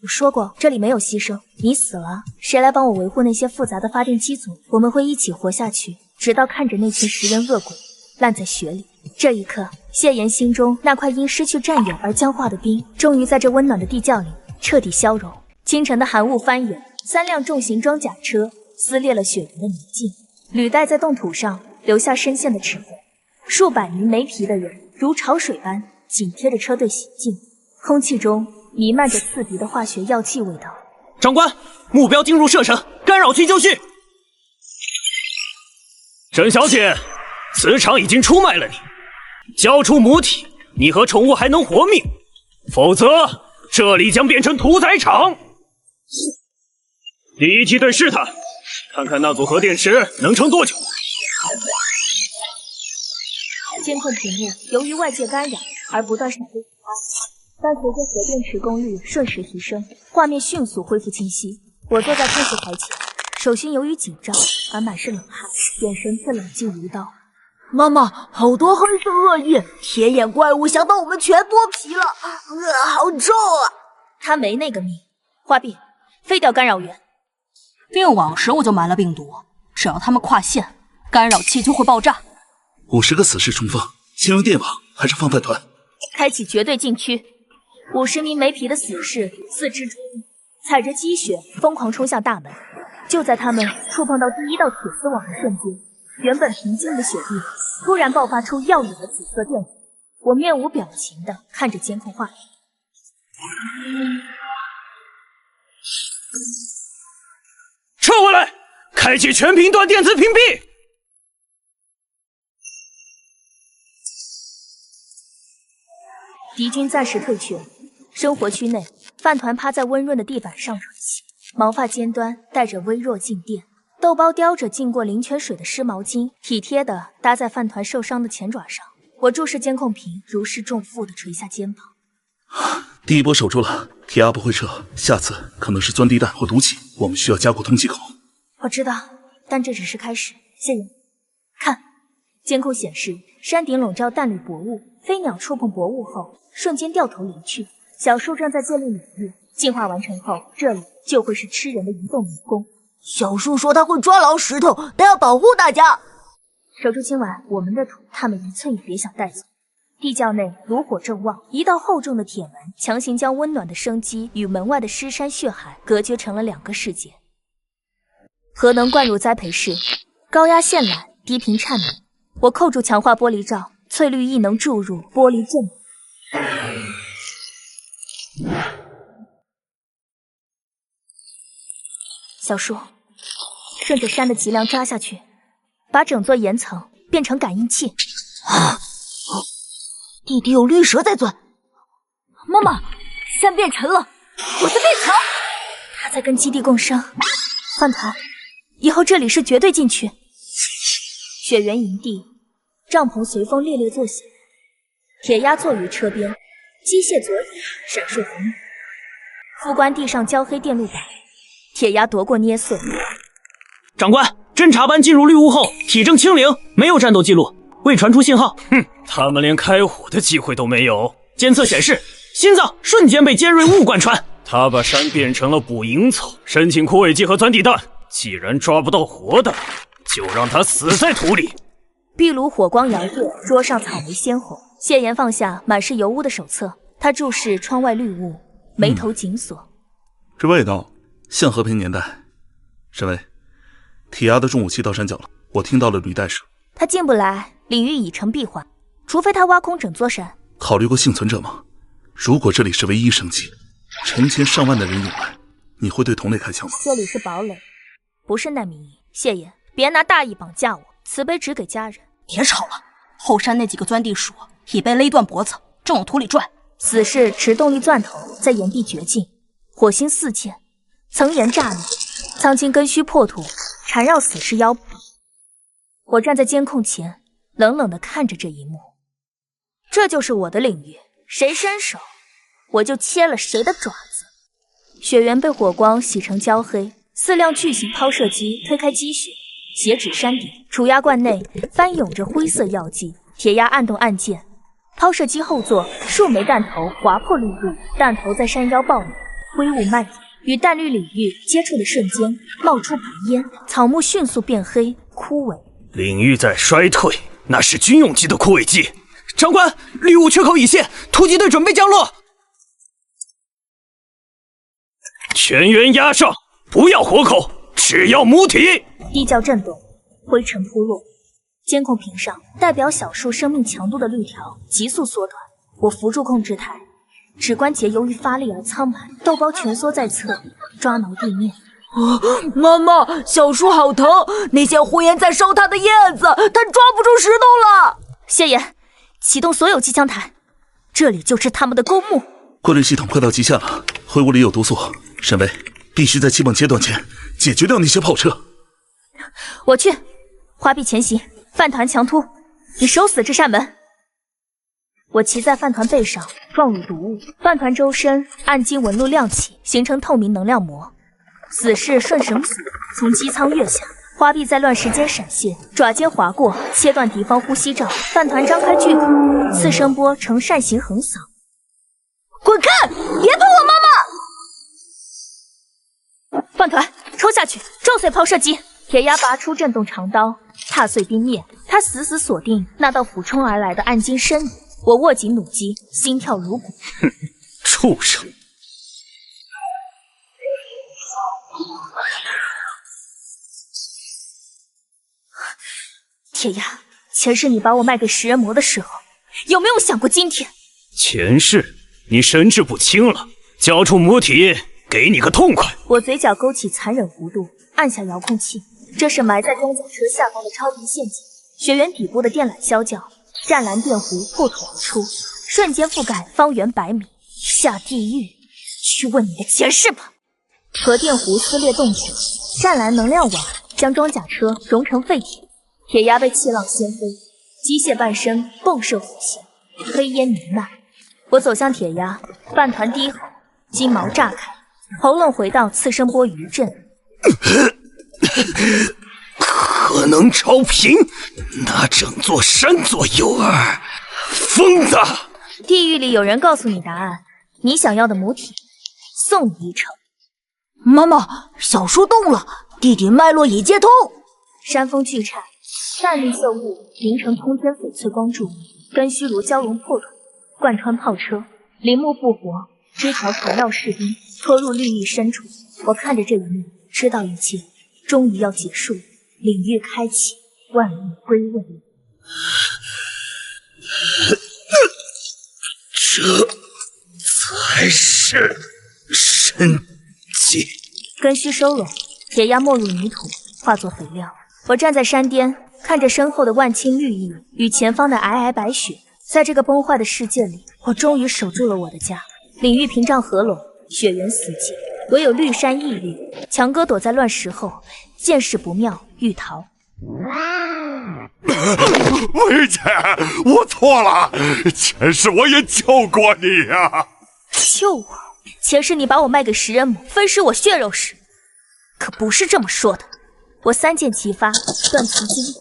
我说过，这里没有牺牲，你死了，谁来帮我维护那些复杂的发电机组？我们会一起活下去，直到看着那群食人恶鬼烂在雪里。这一刻，谢妍心中那块因失去战友而僵化的冰，终于在这温暖的地窖里彻底消融。清晨的寒雾翻涌，3辆重型装甲车撕裂了雪人的泥泞，履带在冻土上留下深陷的齿痕。数百名没皮的人如潮水般紧贴着车队行进，空气中弥漫着刺鼻的化学药剂味道。长官，目标进入射程，干扰区就绪。沈小姐，磁场已经出卖了你，交出母体，你和宠物还能活命，否则这里将变成屠宰场。第一梯队试探，看看那组核电池能撑多久。监控屏幕由于外界干扰而不断闪电，但随着核电池功率瞬时提升，画面迅速恢复清晰。我坐在控制台前，手心由于紧张而满是冷汗，眼神却冷静如刀。妈妈，好多黑色恶液，铁眼怪物想把我们全剥皮了，好臭啊！他没那个命。花臂，废掉干扰源。并网时我就埋了病毒，只要他们跨线，干扰器就会爆炸。50个死士冲锋，先用电网还是放饭团？开启绝对禁区，50名没皮的死士四肢着地，踩着积雪疯狂冲向大门。就在他们触碰到第一道铁丝网的瞬间，原本平静的雪地突然爆发出耀眼的紫色电流。我面无表情地看着监控画面。撤回来，开启全频段电磁屏蔽。敌军暂时退却，生活区内，饭团趴在温润的地板上喘息，毛发尖端带着微弱静电。豆包叼着浸过灵泉水的湿毛巾，体贴地搭在饭团受伤的前爪上。我注视监控屏，如释重负地垂下肩膀。第一波守住了，铁鸭不会撤，下次可能是钻地弹或毒气，我们需要加固通气口。我知道，但这只是开始。谢谢。看，监控显示山顶笼罩淡绿薄雾，飞鸟触碰薄雾后瞬间掉头离去。小树正在建立领域，进化完成后，这里就会是吃人的移动迷宫。小树说他会抓牢石头，他要保护大家。守住今晚我们的土，他们一寸也别想带走。地窖内炉火正旺，一道厚重的铁门强行将温暖的生机与门外的尸山血海隔绝成了2个世界。核能灌入栽培室，高压线缆低频颤鸣。我扣住强化玻璃罩，翠绿异能注入，玻璃震动。小树，顺着山的脊梁扎下去，把整座岩层变成感应器。地底有绿蛇在钻。妈妈，山变沉了，我在变强。他在跟基地共生。饭团，以后这里是绝对禁区。雪原营地，帐篷随风猎猎作响。铁鸭坐于车边，机械左眼闪烁红光。副官地上焦黑电路板，铁鸭夺过捏碎。长官，侦察班进入绿雾后，体征清零，没有战斗记录，未传出信号。他们连开火的机会都没有。监测显示，心脏瞬间被尖锐物贯穿。他把山变成了捕蝇草，申请枯萎剂和钻地弹。既然抓不到活的，就让他死在土里。壁炉火光摇曳，桌上草莓鲜红。谢岩放下满是油污的手册，他注视窗外绿雾，眉头紧锁。这味道像和平年代。沈巍，铁鸭的重武器到山脚了，我听到了履带声。他进不来，领域已成闭环，除非他挖空整座山。考虑过幸存者吗？如果这里是唯一生机，成千上万的人涌来，你会对同类开枪吗？这里是堡垒，不是难民营。谢岩，别拿大义绑架我，慈悲只给家人。别吵了，后山那几个钻地鼠已被勒断脖子，正往土里转。死士持动力钻头在岩壁掘进，火星四溅，层岩炸裂，苍青根须破土，缠绕死士腰部。我站在监控前，冷冷地看着这一幕。这就是我的领域，谁伸手，我就切了谁的爪子。雪原被火光洗成焦黑，4辆巨型抛射机推开积雪，斜指山顶。储压罐内翻涌着灰色药剂，铁鸭按动按键，抛射机后座数枚弹头划破绿雾，弹头在山腰爆裂，灰雾蔓延，与淡绿领域接触的瞬间冒出白烟，草木迅速变黑枯萎。领域在衰退，那是军用级的枯萎剂。长官，绿雾缺口已现，突击队准备降落。全员压上，不要活口，只要母体。地窖震动，灰尘扑落，监控屏上代表小树生命强度的绿条急速缩短。我扶住控制台，指关节由于发力而苍白，豆包蜷缩在侧壁，抓挠地面。妈妈，小树好疼，那些火焰在烧它的叶子，它抓不住石头了。谢言，启动所有机枪台，这里就是他们的公墓。过滤系统快到极限了，灰屋里有毒素，沈巍必须在基本阶段前解决掉那些炮车。我去，花臂前行，饭团强突，你守死这扇门。我骑在饭团背上，撞入毒雾，饭团周身暗金纹路亮起，形成透明能量膜。死士顺绳索从机舱跃下，花臂在乱石间闪现，爪尖划过，切断敌方呼吸罩。饭团张开巨口，次声波呈扇形横扫。滚开！别碰我妈妈！饭团冲下去，撞碎抛射机。铁鸭拔出震动长刀，踏碎冰面。他死死锁定那道俯冲而来的暗金身影。我握紧弩机，心跳如鼓。哼，畜生！铁鸭，前世你把我卖给食人魔的时候，有没有想过今天？前世你神志不清了，交出母体，给你个痛快！我嘴角勾起残忍弧度，按下遥控器。这是埋在装甲车下方的超频陷阱，学员底部的电缆消叫，湛蓝电弧破土而出，瞬间覆盖方圆100米。下地狱，去问你的前世吧！核电弧撕裂洞口，湛蓝能量网将装甲车熔成废铁。铁鸭被气浪掀飞，机械半身迸射火线，黑烟弥漫。我走向铁鸭，饭团低吼，金毛炸开，喉咙回到次声波余震。核能超频，那整座山左右耳，疯子！地狱里有人告诉你答案，你想要的母体，送你一程。妈妈，小树动了，地底脉络已接通。山峰巨颤，淡绿色雾凝成通天翡翠光柱，根须如蛟龙破土，贯穿炮车，林木复活，枝条缠绕士兵，拖入绿域深处。我看着这一幕，知道一切终于要结束，领域开启，万物归位。这才是神迹。根须收拢，铁鸭没入泥土，化作肥料。我站在山巅，看着身后的万顷绿意与前方的皑皑白雪。在这个崩坏的世界里，我终于守住了我的家。领域屏障合拢，雪原死寂，唯有绿山屹立。强哥躲在乱石后，见势不妙，欲逃。薇姐，我错了，前世我也救过你呀。救我？前世你把我卖给食人魔，分食我血肉时，可不是这么说的。我三箭齐发，断其筋。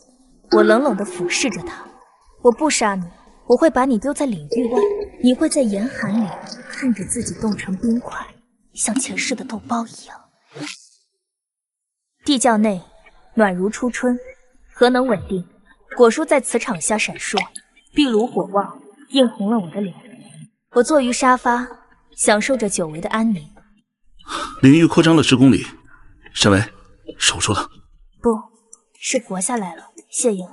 我冷冷地俯视着他，我不杀你，我会把你丢在领域外，你会在严寒里看着自己冻成冰块，像前世的豆包一样。地窖内暖如初春，核能稳定，果蔬在磁场下闪烁，壁炉火旺，映红了我的脸。我坐于沙发，享受着久违的安宁。领域扩张了10公里，沈巍守住了。不是活下来了，谢莹，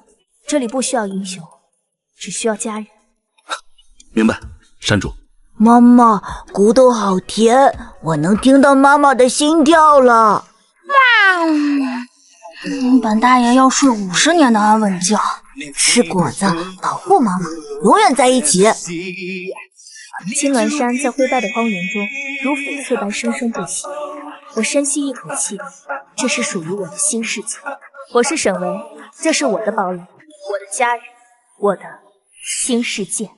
这里不需要英雄，只需要家人。明白，山主。妈妈，骨头好甜，我能听到妈妈的心跳了。本大爷要睡50年的安稳觉。吃果子，保护妈妈，永远在一起。青鸾山在灰败的荒原中，如翡翠般生生不息。我深吸一口气，这是属于我的新世界。我是沈巍，这是我的堡垒，我的家人，我的新世界。